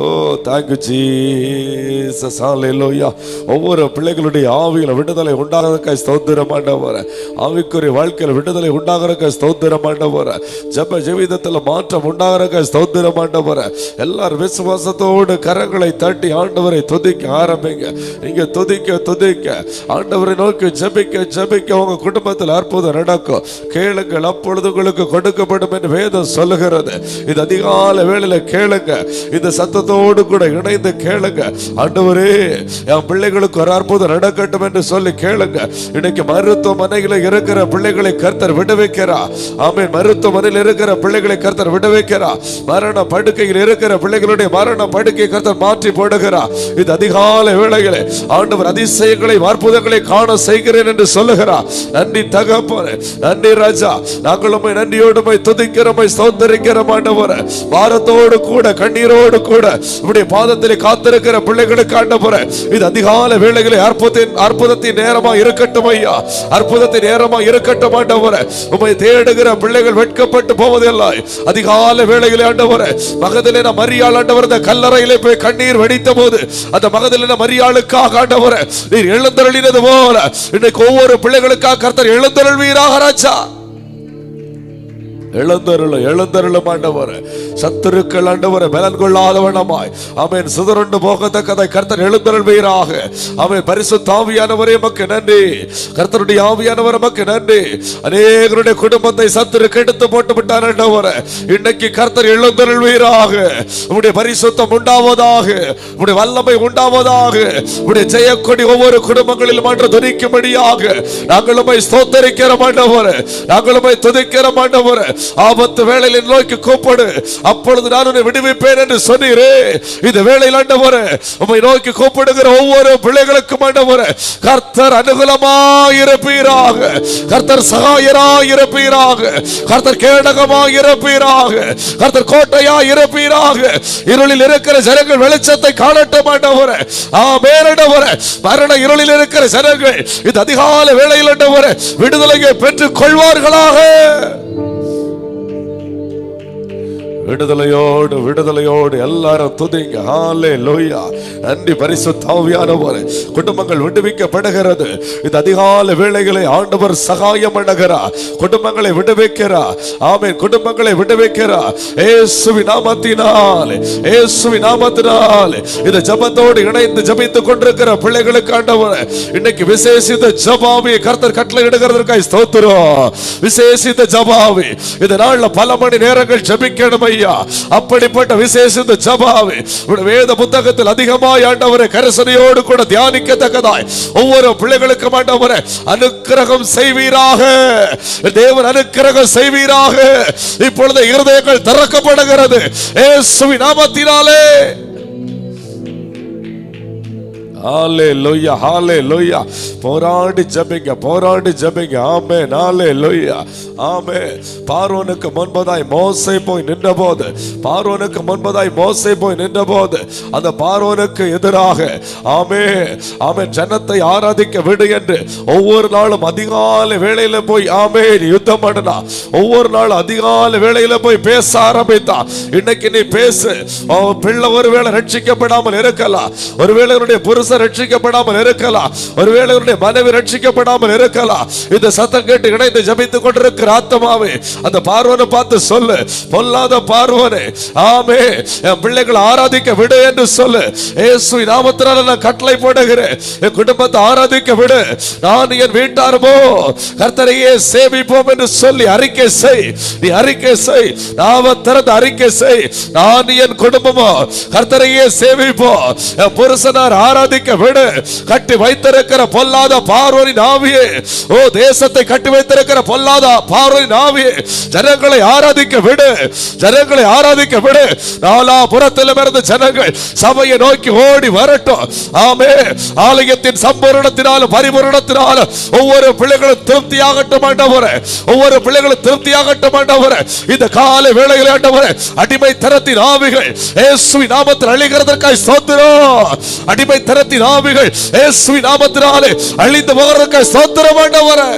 Oh, thank you Jesus. Hallelujah. ஒவ்வொரு பிள்ளைகளுடைய ஆவியில விடுதலை உண்டாகிறதுக்காக ஸ்தோத்திரம் ஆண்டவரே. ஆவிக்குரிய வாழ்க்கையில விடுதலை உண்டாகிறதுக்காக ஸ்தோத்திரம் ஆண்டவரே. ஜெப ஜீவிதத்துல மாற்றம் உண்டாகிறதுக்காக ஸ்தோத்திரம் ஆண்டவரே. எல்லாரும் விசுவாசத்தோடு கரங்களை தட்டி ஆண்டவரை துதிக்க ஆரம்பிங்க. நீங்க துதிக்க ஆண்டவரை நோக்கி ஜெபிக்க உங்க குடும்பத்தில் அற்புதம் நடக்கும். கேளுங்கள், அப்பொழுது உங்களுக்கு கொடுக்கப்படும் என்று வேதம் சொல்லுகிறது. இது அதிகாலை வேளையில கேளுங்க. இந்த சத்தத்தோடு கூட இணைந்து கேளுங்க. ஆண்டவரே, என் பிள்ளைகளுக்கு ஒரு அற்புதம் நடக்கட்டும் என்று சொல்லி கேளுங்க. இன்னைக்கு மருத்துவமனையில் இருக்கிற பிள்ளைகளை கர்த்தர் விடுவிக்கிறார். ஆமென். மருத்துவமனையில் இருக்கிற பிள்ளைகளை கர்த்தர் விடுவிக்கிறார். மரண படுக்கையில் இருக்கிற பிள்ளைகளுடைய மரண படுக்கை கர்த்தர் மாற்றி போடுகிறார். இது அதிகாலை வேளையிலே ஆண்டவர் அதிசயங்களை அற்புதங்களை காண செய்கிறேன் என்று சொல்லுகிறார். நன்றி தகப்பனே, நன்றி ராஜா. நாங்களும் நன்றியோடு துதிக்கிறோம், ஸ்தோத்திரிக்கிறோம் ஆண்டவரே. பாரத்தோடு கூட கண்ணீரோடு கூட உம்முடைய பாதத்திலே காத்திருக்கிற பிள்ளைகளுக்கு ஆண்டவரே, இது அதிகாலை வேளையிலே அற்புதத்தின் நேரமா இருக்கட்டும் ஐயா. அற்புதத்தின் நேரமா இருக்கட்டும் ஆண்டவரே. உம்மை தேடுகிற பிள்ளைகள் வெட்கப்பட்டு போவதில்லை. அதிகாலை வேளையிலே ஆண்டவரே, மகதலேனா மரியாள் ஆண்டவரே அந்த கல்லறையிலே போய் கண்ணீர் வடித்த போது அந்த மகதலேனா மரியாளுக்காக ஆண்டவரே நீர் எழுந்தருளினது போல இன்னைக்கு ஒவ்வொரு பிள்ளைகளுக்காக கர்த்தர் எழுந்தருள்வீராக ராஜா. எழுந்தருளும் ஆண்டவரே. சத்துருக்கள் ஆண்டவரே பலன் கொள்ளாதவனமாய் ஆமென் சிதறுண்டு போகத்தக்கதை கர்த்தர் எழுந்தருள்வீராக. ஆமென். பரிசுத்த ஆவியானவரே உமக்கு நன்றி. கர்த்தருடைய ஆவியானவரே உமக்கு நன்றி. அநேகருடைய குடும்பத்தை சத்துரு கெடுத்து போட்டு விட்டார் ஆண்டவரே. இன்னைக்கு கர்த்தர் எழுந்தருள்வீராக. உம்முடைய பரிசுத்தம் உண்டாவதாக, உம்முடைய வல்லமை உண்டாவதாக, உம்முடைய ஜெயக்கொடி ஒவ்வொரு குடும்பங்களிலும் மாற்ற துதிக்கும்படியாக நாங்களும் ஸ்தோத்திரிக்கிறோம் ஆண்டவரே. நாங்களும் துதிக்கிறோம் ஆண்டவரே. ஆபத்து வேளையில் நோக்கி கூப்பிடு, அப்பொழுது நான் உன்னை விடுவிப்பேன் என்று சொன்னீரே. இந்த வேளையில் ஆண்டவரே உம்மை நோக்கி கூப்பிடுகிற ஒவ்வொரு பிள்ளைகளுக்கும் ஆண்டவரே கர்த்தர் அனுகூலமாயிருப்பீராக, கர்த்தர் சகாயராயிருப்பீராக, கர்த்தர் கேடகமாயிருப்பீராக, கர்த்தர் கோட்டையாயிருப்பீராக. இருளில் இருக்கிற ஜனங்கள் வெளிச்சத்தை காணட்டும் ஆண்டவரே. ஆமென் ஆண்டவரே. மரண இருளில் இருக்கிற ஜனங்கள் இந்த அதிகாலை வேளையில் ஆண்டவரே விடுதலையை பெற்றுக் கொள்வார்களாக. விடுதலையோடு விடுதலையோடு எல்லாரும் துதிங்க. ஹல்லேலூயா. நன்றி பரிசுத்த ஆவியானவரே. குடும்பங்கள் விடுவிக்கப்படுகிறது. இந்த அதிகாலை வேளைகளை ஆண்டவர் சகாயம் பண்ணுகிறார், குடும்பங்களை விடுவிக்கிறார். ஆமென். குடும்பங்களை விடுவிக்கிறார் இயேசுவின் நாமத்தினாலே, இயேசுவின் நாமத்தினாலே. இந்த ஜெபத்தோடு இணைந்து ஜெபித்துக் கொண்டிருக்கிற பிள்ளைகளுக்கு ஆண்டவர் இன்னைக்கு விசேஷித்த ஜெபாவை கர்த்தர் கட்டளையிடுகிறதற்காக ஸ்தோத்திரம். விசேஷித்த ஜெபாவை இந்த நாள்ல பல மணி நேரங்கள் ஜெபிக்கணும். அப்படிப்பட்ட விசேஷித்த ஜெபாவை வேத புத்தகத்தில் அதிகமாய் ஆண்டவரே கரிசனையோடு கூட தியானிக்கத்தக்கதாய் ஒவ்வொரு பிள்ளைகளுக்கும் ஆண்டவரே அனுக்கிரகம் செய்வீராக. தேவன் அனுக்கிரகம் செய்வீராக. இப்பொழுது இருதயங்கள் திறக்கப்படுகிறது இயேசுவின் நாமத்தினாலே. ஹல்லேலூயா, ஹல்லேலூயா. போராடி ஜெபிங்க, போராடி ஜெபிங்க. ஆமென். ஹல்லேலூயா, ஆமென். பார்வோனுக்கு முன்பதாய் மோசே போய் நின்றபோது, பார்வோனுக்கு முன்பதாய் மோசே போய் நின்றபோது அந்த பார்வோனுக்கு எதிராக ஆமென் ஆமென் ஜனத்தை ஆராதிக்க விடு என்று ஒவ்வொரு நாளும் அதிகாலை வேளையில போய் ஆமென் யுத்தம் பண்ணா. ஒவ்வொரு நாளும் அதிகாலை வேளையில போய் பேச ஆரம்பித்தா. இன்னைக்கு நீ பேசு. பிள்ளை ஒருவேளை ரட்சிக்கப்படாமல் இருக்கலாம், ஒருவேளை புருஷ ரட்சிக்கப்படாமல் இருக்கலாம், ஒருவேளை மனைவி ரட்சிக்கப்படாமல் இருக்கலாம். இந்த சத்தம் கேட்டு இணைந்து ஜெபித்துக் கொண்டிருக்கிற ஆத்மாவே அந்த பார்வோனை பார்த்து சொல்லு, பொல்லாத பார்வோனே, ஆமே என் பிள்ளைகளை ஆராதிக்க விடு என்று சொல்லு. இயேசுவின் நாமத்தினால நான் கட்டளை போடுகிறேன், என் குடும்பத்தை ஆராதிக்க விடு. நான் என் வீட்டாருமோ கர்த்தரையே சேவிப்போம் என்று சொல்லி அறிக்கை செய். நீ அறிக்கை செய், நாம திறந்து அறிக்கை செய். நான் என் குடும்பமோ கர்த்தரையே சேவிப்போம், என் புருஷனார் ஆராதிக்க விடு. கட்டி வைத்திருக்கிற பொல்லாத பார்வோனின் ஆவியே, ஓ தேசத்தை கட்டி வைத்திருக்கிற பொல்லாத பார்வோனின் ஆவியே, ஜனங்களை ஆராதிக்க விடு, ஜனங்களை ஆராதிக்க விடு. நாலாபுறத்திலும் இருந்து ஜனங்கள் சபையை நோக்கி ஓடி வரட்டும். ஆமே. ஆலயத்தின் சம்பூரணத்தினாலும் பரிபூரணத்தினாலும் ஒவ்வொரு பிள்ளைகளும் திருப்தியாகட்டும் ஆண்டவரே, ஒவ்வொரு பிள்ளைகளும் திருப்தியாகட்டும் ஆண்டவரே. இந்த காலை வேளையில் ஆண்டவரே அடிமை தரத்தின் ஆவிகள் இயேசுவின் நாமத்தில் அழிகிறதற்காக ஸ்தோத்திரம். அடிமை தரத்தின் ஆவிகள் இயேசுவின் நாமத்தினாலே அழிந்து போகிறதற்காக ஸ்தோத்திரம் ஆண்டவரே.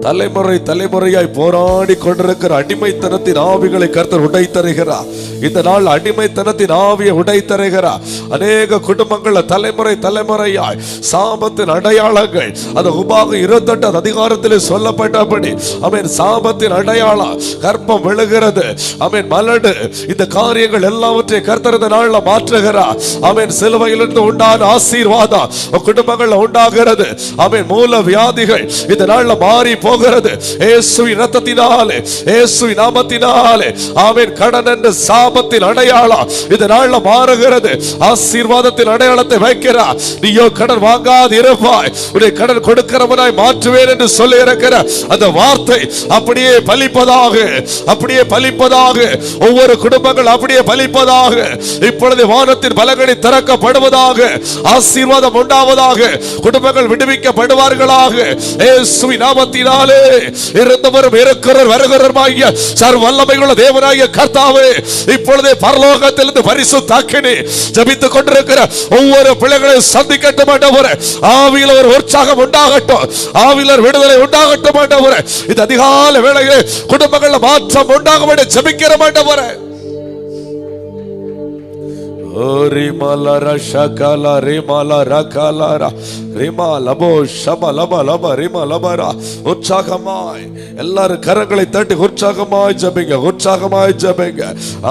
தலைமுறை தலைமுறையாய் போராடி கொண்டிருக்கிற அடிமைத்தனத்தின் ஆவிகளை கர்த்தர் உடைத்தருகிறார். இந்த நாள் அடிமைத்தனத்தின் ஆவியை உடைத்தருகிறார். அநேக குடும்பங்கள் தலைமுறை தலைமுறையாய் சாபத்தின் அடையாளங்கள், அந்த உபாகம் 28 அதிகாரத்திலே சொல்லப்பட்டபடி ஆமென் சாபத்தின் அடையாளம், கர்ப்பம் விழுகிறது, ஆமென் மலடு, இந்த காரியங்கள் எல்லாவற்றையும் கர்த்தர் இந்த நாள்ல மாற்றுகிறார். ஆமென் சிலுவையிலிருந்து உண்டான ஆசீர்வாதம் குடும்பங்கள் உண்டாகிறது. ஆமென் மூல வியாதிகள் இந்த நாள்ல மாறி போகிறது இயேசுவின் இரத்தத்தினாலே, இயேசுவின் நாமத்தினாலே. ஆமென் கடன் என்ற சாபத்தின் அடையாளம் இந்த நாள்ல மாறுகிறது. ஆசீர்வாதத்தின் அடையாளத்தை வைக்கிறார். நீயோ கடன் வாங்காது இருப்பாய், உன்னை கடன் கொடுக்கிறவனாய் மாற்றுவேன் என்று சொல்லி இருக்கிற அந்த வார்த்தை அப்படியே பலிப்பதாக, அப்படியே பலிப்பதாக. ஒவ்வொரு குடும்பங்கள் அப்படியே பலிப்பதாக. இப்பொழுது வானத்தின் பலகணி திறக்கப்படுவதாக, ஆசீர்வாதம் உண்டாவதாக, குடும்பங்கள் விடுவிக்கப்படுவார்களாக இயேசுவின் நாமத்தினால். இருந்தவரும் இருக்கிறவர் வருகிறவருமாகிய சர்வ வல்லமையுள்ள தேவனாகிய கர்த்தாவே, இப்பொழுதே பரலோகத்திலிருந்து பரிசுத்த அக்கினி ஜெபித்துக் கொண்டிருக்கிற ஒவ்வொரு பிள்ளைகளையும் சந்திக்கட்டும் ஆண்டவரே. ஆவியில் ஒரு உற்சாகம் உண்டாகட்டும், ஆவியில் விடுதலை உண்டாகட்டும் ஆண்டவரே. இந்த அதிகாலை வேளையிலே குடும்பங்களில் மாற்றம் உண்டாகும்படி ஜெபிக்கிறோம் ஆண்டவரே. ரிமலர ஷகல ரிமலர கலர ரிமலபோ ஷமலப லப ரிமலபரா. உற்சாகமாய் எல்லாரும் கரங்களை தட்டி உற்சாகமாய் ஜெபிங்க, உற்சாகமாய் ஜெபிங்க.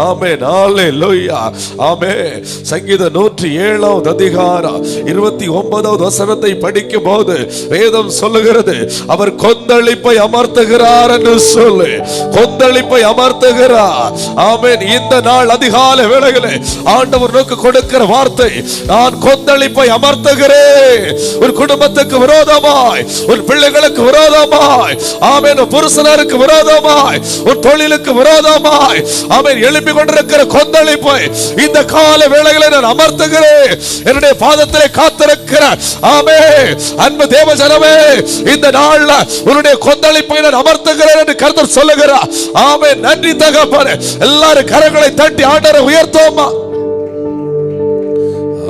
ஆமென். ஹல்லேலூயா. ஆமென். சங்கீதம் 107 அதிகாரம் 29 வசனத்தை படிக்கும் போது வேதம் சொல்லுகிறது, அவர் கொந்தளிப்பை அமர்த்துகிறார் என்று சொல்லு. கொந்தளிப்பை அமர்த்துகிறார். ஆமென். இந்த நாள் அதிகாலை வேளையிலே ஆண்டவர் கொடுக்கிற வார்த்தை, நான் கொந்தளிப்பை அமர்த்துகிறேன். உன் குடும்பத்துக்கு விரோதமாய், உன் பிள்ளைகளுக்கு விரோதமாய், ஆமென், புருஷனருக்கு விரோதமாய், உன் தொழிலுக்கு விரோதமாய், ஆமென், எழுப்பி கொண்டிருக்கிற கொந்தளிப்பை இந்த கால வேளைகளை நான் அமர்த்துகிறேன். என்னுடைய பாதத்திலே காத்திருக்கிற ஆமென் அன்பு தேவஜனமே, இந்த நாள்ல உன்னுடைய கொந்தளிப்பை நான் அமர்த்துகிறேன் என்று கர்த்தர் சொல்லுகிறார். ஆமென். நன்றி தகப்பனே. எல்லாரும் கரங்களை தட்டி ஆண்டவரை உயர்த்துவோமா?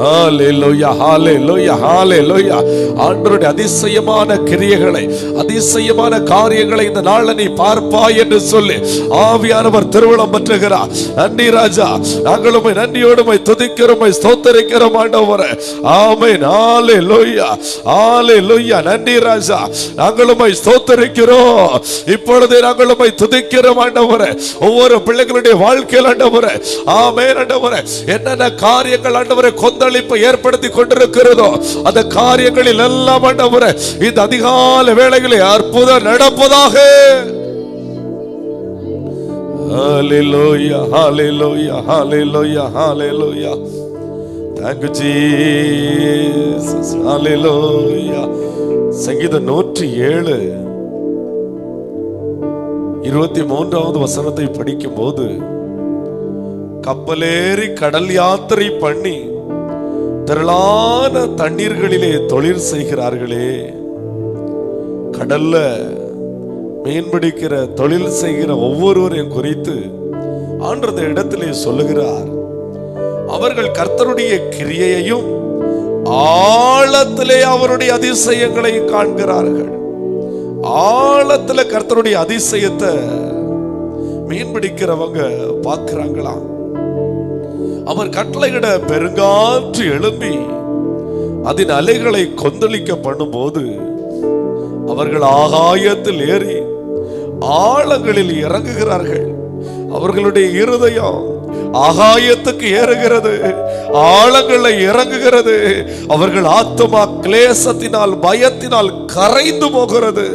ஹalleluya, ஹalleluya, ஹalleluya. ஆண்டவருடைய அதிசயமான கிரியைகளை, அதிசயமான காரியங்களை இந்த நாள்ல நீ பார்ப்பாய் என்று சொல்லி ஆவியானவர் திருவுளம் பற்றுகிறார். நன்றி ராஜா. நாங்கள் உம்மை நன்றியோடு உம்மை துதிக்கிறோம், உம்மை ஸ்தோத்திரிக்கிறோம் ஆண்டவரே. ஆமென். ஹalleluya, ஹalleluya. நன்றி ராஜா. நாங்கள் உம்மை ஸ்தோத்திரிக்கிறோம். இப்பொழுது நாங்கள் உம்மை துதிக்கிறோம் ஆண்டவரே. ஒவ்வொரு பிள்ளைகளுடைய வாழ்க்கையில் ஆண்டவரே, ஆமென் ஆண்டவரே, என்னென்ன காரியங்கள் ஆண்டவரே கொந்தளிப்பை ஏற்படுத்தி கொண்டிருக்கிறதோ அந்த காரியங்களில் எல்லாம் ஆண்டவரே இந்த அதிகாலை வேளைகளில் அற்புதம் நடப்பதாக. ஹalleluya, ஹalleluya, ஹalleluya, ஹalleluya. Thank you Jesus. ஹalleluya. சங்கீதம் 107 23வது வசனத்தை படிக்கும் போது, கப்பலேறி கடல் யாத்திரை பண்ணி திரளான தண்ணீர்களிலே தொழில் செய்கிறார்களே. கடல்ல மீன்பிடிக்கிற தொழில் செய்கிற ஒவ்வொருவரையும் குறித்து ஆண்டவர் இடத்திலே சொல்லுகிறார். அவர்கள் கர்த்தருடைய கிரியையையும் ஆழத்திலே அவருடைய அதிசயங்களையும் காண்கிறார்கள். ஆழத்துல கர்த்தருடைய அதிசயத்தை மீன் பிடிக்கிறவங்க பார்க்கிறாங்களாம். அவர் கட்டளையிட பெருங்காற்று எழும்பி அதன் அலைகளை கொந்தளிக்க பண்ணும்போது அவர்கள் ஆகாயத்தில் ஏறி ஆழங்களில் இறங்குகிறார்கள். அவர்களுடைய இருதயம் ஆகாயத்துக்கு ஏறுகிறது, ஆழங்களை இறங்குகிறது. அவர்கள் ஆத்துமா கிளேசத்தினால், பயத்தினால் கரைந்து போகிறது.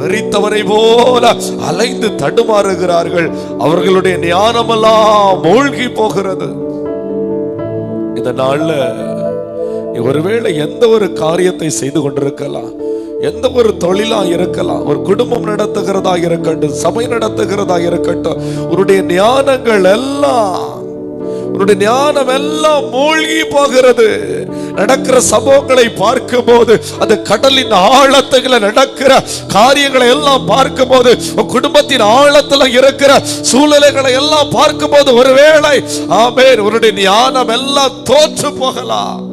வெறித்தவரை போல அலைந்து தடுமாறுகிறார்கள். அவர்களுடைய ஞானமெல்லாம் மூழ்கி போகிறது. இந்த நாள்ல ஒருவேளை எந்த ஒரு காரியத்தை செய்து கொண்டிருக்கலாம், எந்த ஒரு தொழிலா இருக்கலாம், ஒரு குடும்பம் நடத்துகிறதா இருக்கட்டும், சபை நடத்துகிறதா இருக்கட்டும், உன்னுடைய ஞானங்கள் எல்லாம், உன்னுடைய ஞானம் எல்லாம் மூழ்கி போகிறது. நடக்கிற சம்பவங்களை பார்க்கும் போது, அந்த கடலின் ஆழத்துல நடக்கிற காரியங்களை எல்லாம் பார்க்கும் போது, குடும்பத்தின் ஆழத்துல இருக்கிற சூழ்நிலைகளை எல்லாம் பார்க்கும் போது ஒருவேளை ஆமென் உன்னுடைய ஞானம் எல்லாம் தோற்று போகலாம்.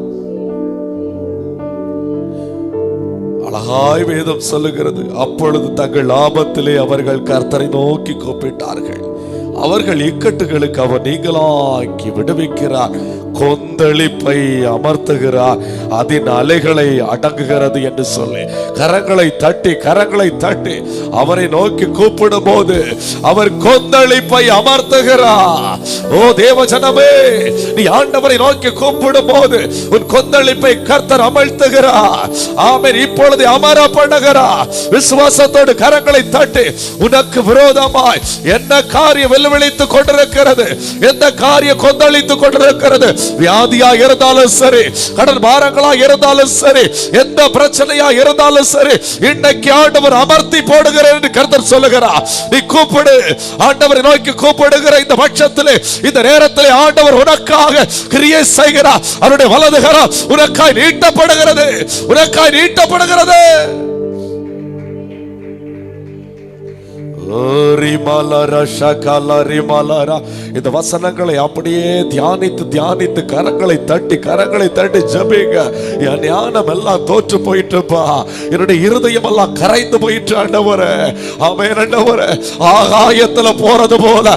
அழகாய் வேதம் சொல்லுகிறது, அப்பொழுது தங்கள் ஆபத்திலே அவர்கள் கர்த்தரை நோக்கி கூப்பிட்டார்கள். அவர்கள் இக்கட்டுகளுக்கு அவர் நீங்களாக்கி விடுவிக்கிறார், கொந்தளிப்பை அமர்த்துகிறார், அதன் அலைகளை அடங்குகிறது என்று சொல்லி கரங்களை தட்டி அவரை நோக்கி கூப்பிடும் போது அவர் கொந்தளிப்பை அமர்த்துகிறார். ஓ தேவஜனமே, நீ ஆண்டவரை நோக்கி கூப்பிடும் போது உன் கொந்தளிப்பை கர்த்தர் அமர்த்துகிறார். ஆமென். இப்பொழுது அமர பண்ணுகிறார். விசுவாசத்தோடு கரங்களை தட்டி, உனக்கு விரோதமாய் என்ன காரியம் வெல்லுவிழித்துக் கொண்டிருக்கிறது, எந்த காரியம் கொந்தளித்துக் கொண்டிருக்கிறது, வியாதியா இருந்தாலும் சரி, கடன் பாரங்களா இருந்தாலும் சரி, எந்த பிரச்சனையா இருந்தாலும் சரி, இன்னைக்கு ஆண்டவர் அமர்த்தி போடுகிறார் என்று கர்த்தர் சொல்லுகிறார். நீ கூப்பிடு, ஆண்டவரை நோக்கி கூப்பிடுகிற இந்த பட்சத்திலே, இந்த நேரத்திலே ஆண்டவர் உனக்காக கிரியை செய்கிறார். அவருடைய வலது கரம் உனக்காய் நீட்டப்படுகிறது, உனக்காய் நீட்டப்படுகிறது. இந்த வசனங்களை அப்படியே தியானித்து கரங்களை தட்டி ஜெபிங்க. என் ஞானம் எல்லாம் தோற்று போயிட்டுப்பா, என்னுடைய இருதயம் எல்லாம் கரைந்து போயிட்டு ஆண்டவரே. ஆமென் ஆண்டவரே. ஆகாயத்துல போறது போல,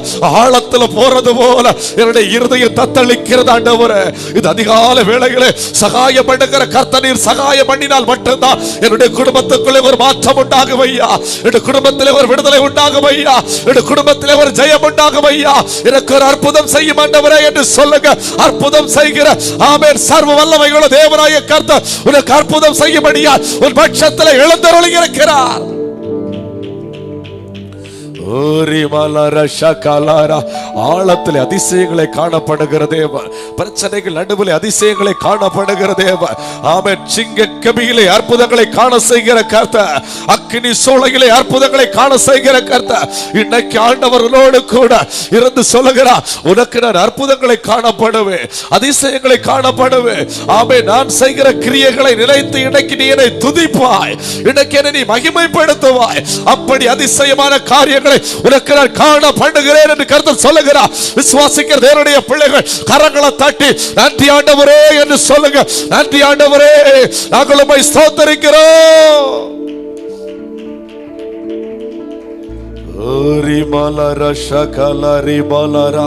ஆழத்துல போறது போல என்னுடைய இருதயம் தத்தளிக்கிறது ஆண்டவரே. இது அதிகாலை வேளைகளே சகாயம் பண்ணுகிற கர்த்தர் சகாயம் பண்ணினால் மட்டும்தான் என்னுடைய குடும்பத்துக்குள்ளே ஒரு மாற்றம் உண்டாகும் ஐயா. என்னுடைய குடும்பத்திலே ஒரு விடுதலை உண்டாகும் ஐயா. என்னுடைய குடும்பத்திலே ஒரு ஜெயம் உண்டாகும் ஐயா. எனக்கு ஒரு அற்புதம் செய்யும் ஆண்டவரே என்று சொல்லுங்க. அற்புதம் செய்கிற ஆமென் சர்வ வல்லமையுள்ள தேவனாகிய கர்த்தர் உனக்கு அற்புதம் செய்யும்படியா உன் பட்சத்தில் எழுந்தருளி இருக்கிறார். ஆழத்தில் அதிசயங்களை காணப்படுகிற தேவன், பிரச்சனைகள் நடுவில் அதிசயங்களை காணப்படுகிற தேவன். ஆமென். சிங்க கபியிலே அற்புதங்களை காண செய்கிற கர்த்தர், அக்கினி சூளையிலே அற்புதங்களை காண செய்கிற கர்த்தர். இன்னைக்கு ஆண்டவர்களோடு கூட இருந்து சொல்லுகிறார், உனக்கு நான் அற்புதங்களை காணப்படுவேன், அதிசயங்களை காணப்படுவேன். ஆமென். நான் செய்கிற கிரியைகளை நினைத்து இன்னைக்கு நீ என்னை துதிப்பாய், இன்னைக்கு என்னை நீ மகிமைப்படுத்துவாய். அப்படி அதிசயமான காரியங்களை உனக்கு நான் காணப்படுகிறேன் என்று கர்த்தர் சொல்லுகிறார். விசுவாசிக்கிற தேவனுடைய பிள்ளைகள் கரங்களை தட்டி நன்றி ஆண்டவரே என்று சொல்லுங்க. நன்றி ஆண்டவரே, நாங்கள் உம்மை ஸ்தோத்திரிக்கிறோம். ரிமலர ஷகலரி மலரா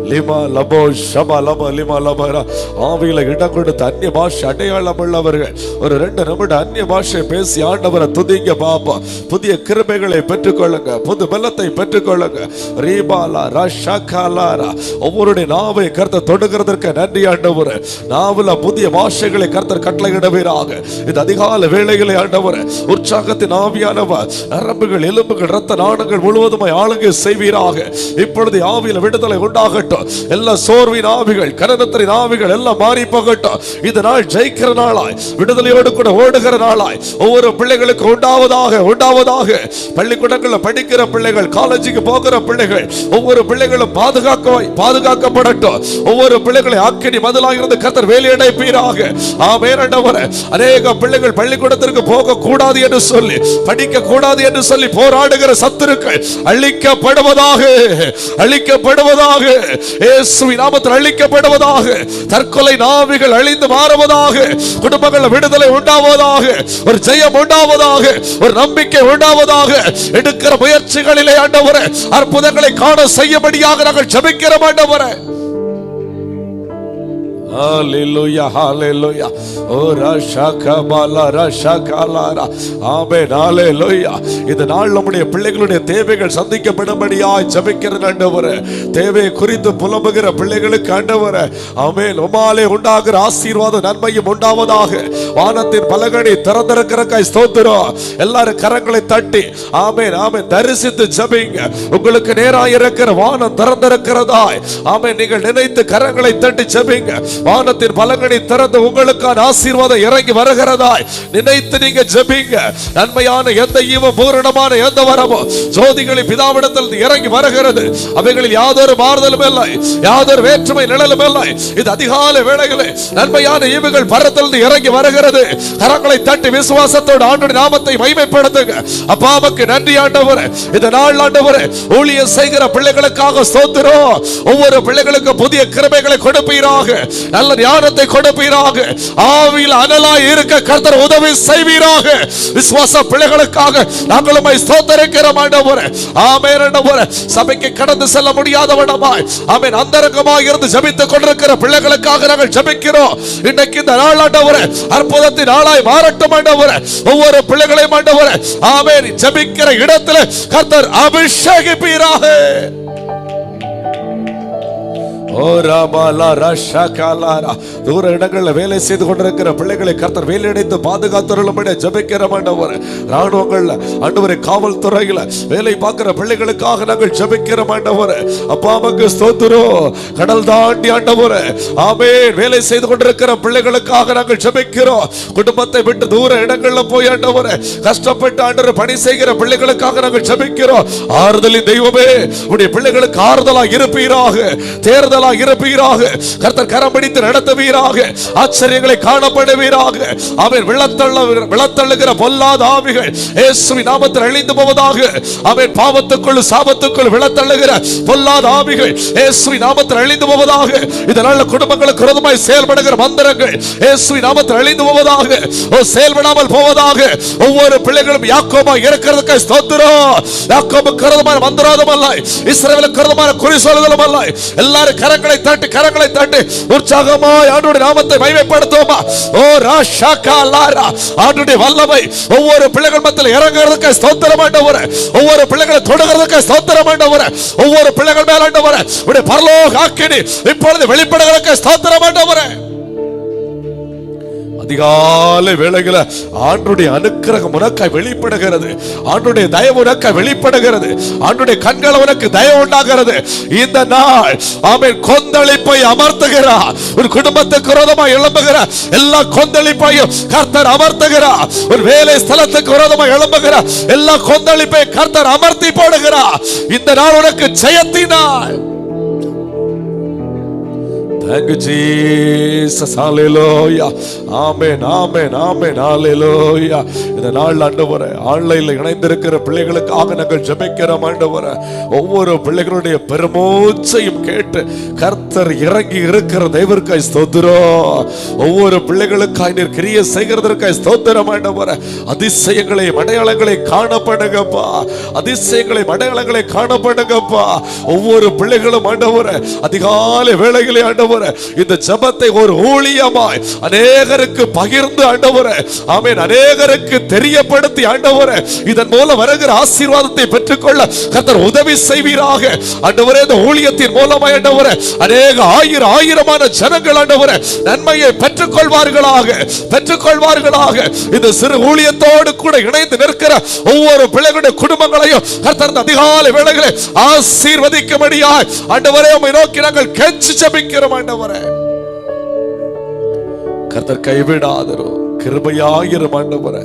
லிமா லபோ ஷபா லபா லிமா லபரா. ஆவியில இடம் கொடுத்து அந்நிய பாஷை அடையாளம் உள்ளவர்கள் ஒரு 2 நிமிடம் அந்நிய பாஷை பேசி ஆண்டவரை துதிங்க பாப்பா. புதிய கிருபைகளை பெற்றுக்கொள்ளுங்க, புது பலத்தை பெற்றுக்கொள்ளுங்க. ரீபாலா ரஷகலாரா. ஒவ்வொருடைய நாவை கர்த்தர் தொடுகிறதற்கு நன்றி ஆண்டவரே. நாவுல புதிய பாஷைகளை கர்த்தர் கட்டளையிடுவீராக. இது அதிகால வேளைகளை ஆண்டவரே உற்சாகத்தின் ஆவியானவர் நரம்புகள், எலும்புகள், இரத்த நாணங்கள் முழுவதுமாய் ஆளுகை செய்வீராக. இப்பொழுது ஆவியில விடுதலை உண்டாகட்டும். எல்லா சோர்வின் ஆவிகள், கனனத்தின் ஆவிகள் எல்லாம் மாறி போகட்டும். இந்த நாள் ஜெயிக்கிற நாளாய், விடுதலையோடு கூட ஓடுகிற நாளாய் ஒவ்வொரு பிள்ளைகளுக்கு உண்டாவதாக உண்டாவதாக. பள்ளிக்கூடங்களில் படிக்கிற பிள்ளைகள், காலேஜுக்கு போகிற பிள்ளைகள், ஒவ்வொரு பிள்ளைகளும் பாதுகாக்கப்படட்டும். ஒவ்வொரு பிள்ளைகளை ஆக்கினி மதிலாக இருந்து கர்த்தர் வேலையடைப்பீராக. ஆமென் ஆண்டவரே. அநேக பிள்ளைகள் பள்ளிக்கூடத்திற்கு போக கூடாது என்று சொல்லி, படிக்க கூடாது என்று சொல்லி போராடுகிற சத்துருக்கள் அழிக்கப்படுவதாக, அழிக்கப்படுவதாக. இயேசுவின் நாமத்தில் அழிக்கப்படுவதாக. தற்கொலை நாவிகள் அழிந்து மாறுவதாக. குடும்பங்கள் விடுதலை உண்டாவதாக. ஒரு ஜெயம் உண்டாவதாக. ஒரு நம்பிக்கை உண்டாவதாக. எடுக்கிற முயற்சிகளிலே ஆண்டவரே அற்புதங்களை காண செய்யபடியாக நாங்கள் ஜெபிக்கிறோம் ஆண்டவரே. Hallelujah, hallelujah. Oh rashakabala rashakalara. Amen, hallelujah. இந்த நாள் நம்முடைய பிள்ளைகளுடைய தேவைகள் சந்திக்கப்படும்படியாய் ஜெபிக்கிற ஆண்டவரே. தேவை குறித்து புலம்புகிற பிள்ளைகளுக்கு ஆண்டவரே, ஆமென், உம்மாலே உண்டாகிற ஆசீர்வாதம் நன்மையும் உண்டாவதாக. வானத்தின் பலகணி திறந்திருக்கிறக்காய் ஸ்தோத்திரம். எல்லாரும் கரங்களை தட்டி ஆமென் ஆமென் தரிசித்து ஜெபிங்க. உங்களுக்கு நேராக இருக்கிற வானம் திறந்திருக்கிறதாய் ஆமென் நீங்கள் நினைத்து கரங்களை தட்டி ஜெபிங்க. வானத்தின் பலகணி திறந்து உங்களுக்கான ஆசீர்வாதம் இறங்கி வருகிறதாய் நினைத்து நீங்க ஜெபிங்க. நன்மையான எந்த ஈவும் பூரணமான எந்த வரமும் ஜோதிகளின் பிதாவிடத்தில் இறங்கி வருகிறது. அவைகளில் யாதொரு மாறுதலும் இல்லை, யாதொரு வேற்றுமை நிழலும் இல்லை. இது அதிகாலை வேளையிலே நன்மையான ஈவுகள் பரத்திலிருந்து இறங்கி வருகிறது. கரங்களை தட்டி விசுவாசத்தோடு ஆண்டவருடைய நாமத்தை மகிமைப்படுத்துங்க. அப்பாவுக்கு நன்றி ஆண்டவரே. இந்த நாள் ஆண்டவரே ஊழியம் செய்கிற பிள்ளைகளுக்காக ஸ்தோத்திரம். ஒவ்வொரு பிள்ளைகளுக்கு புதிய கிருபைகளை கொடுப்பீராக, நல்ல ஞானத்தை கொடுப்பீராக. ஆவியில் அனலாய் இருக்க கர்த்தர் உதவி செய்வீராக. விசுவாச பிள்ளைகளுக்காக நாங்கள் உம்மை ஸ்தோத்திரிக்கிறோம் ஆண்டவரே. ஆமென் ஆண்டவரே. சபைக்கு கடந்து செல்ல முடியாதவனமாய் ஆமென் அந்தரங்கமாக இருந்து ஜெபித்துக் கொண்டிருக்கிற பிள்ளைகளுக்காக நாங்கள் ஜெபிக்கிறோம். இன்னைக்கு இந்த நாள் ஆண்டவரே அற்புதத்தின் நாளாய் மாறட்டும் ஆண்டவரே. ஒவ்வொரு பிள்ளைகளையும் ஆண்டவரே ஆமென் ஜெபிக்கிற இடத்துல கர்த்தர் அபிஷேகிப்பீராக. தூர இடங்களில் வேலை செய்து கொண்டிருக்கிற பிள்ளைகளை கர்த்தர் வேலையடைந்து பாதுகாத்துள்ள ஜெபிக்கிற ஆண்டவரே. ராணுவங்கள்ல ஆண்டவரே, காவல்துறையில வேலை பார்க்கிற பிள்ளைகளுக்காக நாங்கள் ஜெபிக்கிற ஆண்டவரே. அப்பாவுக்கு ஸ்தோத்திரம். கடல் தாண்டி ஆண்டவரே ஆமென் வேலை செய்து கொண்டிருக்கிற பிள்ளைகளுக்காக நாங்கள் ஜெபிக்கிறோம். குடும்பத்தை விட்டு தூர இடங்கள்ல போய் ஆண்டவரே கஷ்டப்பட்டு ஆண்டவரே பணி செய்கிற பிள்ளைகளுக்காக நாங்கள் ஜெபிக்கிறோம். ஆறுதலின் தெய்வமே, உடைய பிள்ளைகளுக்கு ஆறுதலா இருப்பீராக, தேர்தல் இருப்பீராக. கர்த்தர் கரம் பிடித்து நடத்துவீராக. ஆச்சரியங்களை காணப்படுவீராக. அவன் விழத்தள்ளுகிற பொல்லாத ஆவிகள் இயேசுவின் நாமத்தில் அழிந்து போவதாக. அவன் பாவத்துக்குள் சாபத்துக்குள் விழத்தள்ளுகிற பொல்லாத ஆவிகள் இயேசுவின் நாமத்தில் அழிந்து போவதாக. இதனால குடும்பங்களுக்கு விரோதமாய் செயல்படுகிற மந்திரங்கள் இயேசுவின் நாமத்தில் அழிந்து போவதாக. செயல்படாமல் போவதாக. ஒவ்வொரு பிள்ளைகளும் யாக்கோபா இருக்கிறதுக்கு ஸ்தோத்திரம். யாக்கோபுக்கு விரோதமான மந்திராதம் அல்ல, இஸ்ரவேலுக்கு விரோதமான குறி சொல்லுதலும் அல்ல. எல்லாரும் கரங்களை தட்டி உற்சாகமாய் ஆண்டவருடைய நாமத்தை மகிமைப்படுத்துவோமா. ஓ ராஷாகாலாரா. ஆண்டவருடைய வல்லமை ஒவ்வொரு பிள்ளைகள் மத்தியில் இறங்குறதுக்கு ஸ்தோத்திரம் ஆண்டவரே. ஒவ்வொரு பிள்ளைகளை தொடுகிறதுக்கு ஸ்தோத்திரம் ஆண்டவரே. ஒவ்வொரு பிள்ளைகள் மேல் ஆண்டவரே உடைய பரலோக அக்கினி இப்பொழுது வெளிப்படுகிறதுக்கு ஸ்தோத்திரம் ஆண்டவரே. அதிகாலை வேளையில ஆண்டுடைய அனுக்கிரகம் உனக்காய் வெளிப்படுகிறது. ஆண்டுடைய தயவு உனக்காய் வெளிப்படுகிறது. ஆண்டுடைய கண்கள் உனக்கு தயவு உண்டாகிறது. இந்த நாள் ஆமென் கொந்தளிப்பை அமர்த்துகிறார். ஒரு குடும்பத்துக்கு விரோதமாக எழும்புகிற எல்லா கொந்தளிப்பையும் கர்த்தர் அமர்த்துகிறார். ஒரு வேலை ஸ்தலத்துக்கு விரோதமாக எழும்புகிற எல்லா கொந்தளிப்பை கர்த்தர் அமர்த்தி போடுகிறார். இந்த நாள் உனக்கு ஜெயத்தின் நாள். Thank you, Jesus. Hallelujah. Amen. Amen. Amen. Hallelujah. இந்த நாள் ஆண்டவரே, ஆன்லைன்ல இணைந்திருக்கிற பிள்ளைகளுக்காக நாங்கள் ஜெபிக்கிறோம் ஆண்டவரே. ஒவ்வொரு பிள்ளைகளுடைய பெருமூச்சையும் கேட்டு கர்த்தர் இறங்கி இருக்கிற தெய்வர்க்காய் ஸ்தோத்திரம். ஒவ்வொரு பிள்ளைகளுக்காய் நீர் கிரியை செய்கிறதற்காய் ஸ்தோத்திரம் ஆண்டவரே. அதிசயங்களை அடையாளங்களை காணப்படுங்கப்பா. அதிசயங்களை அடையாளங்களை காணப்படுங்கப்பா. ஒவ்வொரு பிள்ளைகளும் ஆண்டவரே அதிகாலை வேளையிலே ஆண்டவரே இந்த ஜெபத்தை ஒரு ஊழியமாய் அநேகருக்கு பகிர்ந்து ஆண்டவரே, ஆமென், அநேகருக்கு தெரியப்படுத்தி ஆண்டவரே இதன் மூலம் வருகிற ஆசீர்வாதத்தை பெற்றுக்கொள்ள கர்த்தர் உதவி செய்வீராக ஆண்டவரே. இந்த ஊழியத்தின் மூலமாய் ஆண்டவரே அநேக ஆயிரமான ஜனங்கள் ஆண்டவரே நன்மையை பெற்றுக்கொள்வார்களாக. இந்த சிறு ஊழியத்தோடு கூட இணைந்து நிற்கிற ஒவ்வொரு பிள்ளைகளுடைய குடும்பங்களையும் கர்த்தர் அதிகாலை வேளையிலே ஆசீர்வதிக்கும்படியாய் ஆண்டவரே உம்மை நோக்கி நாங்கள் கெஞ்சி ஜெபிக்கிறோம் ஆண்டவரே. கர்த்தர் கைவிடாதரோ கிருபையாயிரும் ஆண்டவரே.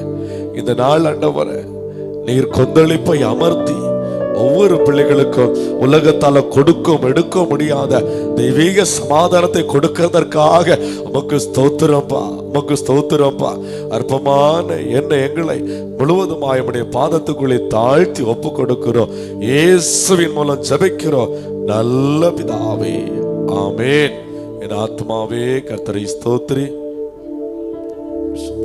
இந்த நாள் ஆண்டவரே நீர் கொந்தளிப்பை அமர்த்தி ஒவ்வொரு பிள்ளைகளுக்கும் உலகத்தால கொடுக்க எடுக்க முடியாத தெய்வீக சமாதானத்தை கொடுக்கிறதற்காக உமக்கு ஸ்தோத்திரப்பா, உமக்கு ஸ்தோத்திரப்பா. அற்பமான எங்களை முழுவதுமாய் உம்முடைய பாதத்துக்குள்ளே தாழ்த்தி ஒப்பு கொடுக்கிறோம். இயேசுவின் மூலம் ஜெபிக்கிறோம் நல்ல பிதாவே, ஆமென். என் ஆத்மாவே கர்த்தரை ஸ்தோத்திரி,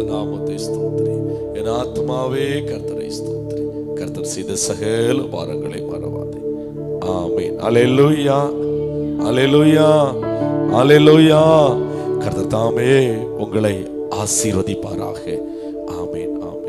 நாமத்தை ஸ்தோத்திரி. என் ஆத்மாவே கர்த்தரை ஸ்தோத்திரி. கர்த்தர் செய்த சகல பாரங்களை மறவாதே. ஆமென். அல்லேலூயா, அல்லேலூயா, அல்லேலூயா. கர்த்தர் தாமே உங்களை ஆசீர்வதிப்பாராக. ஆமென், ஆமென்.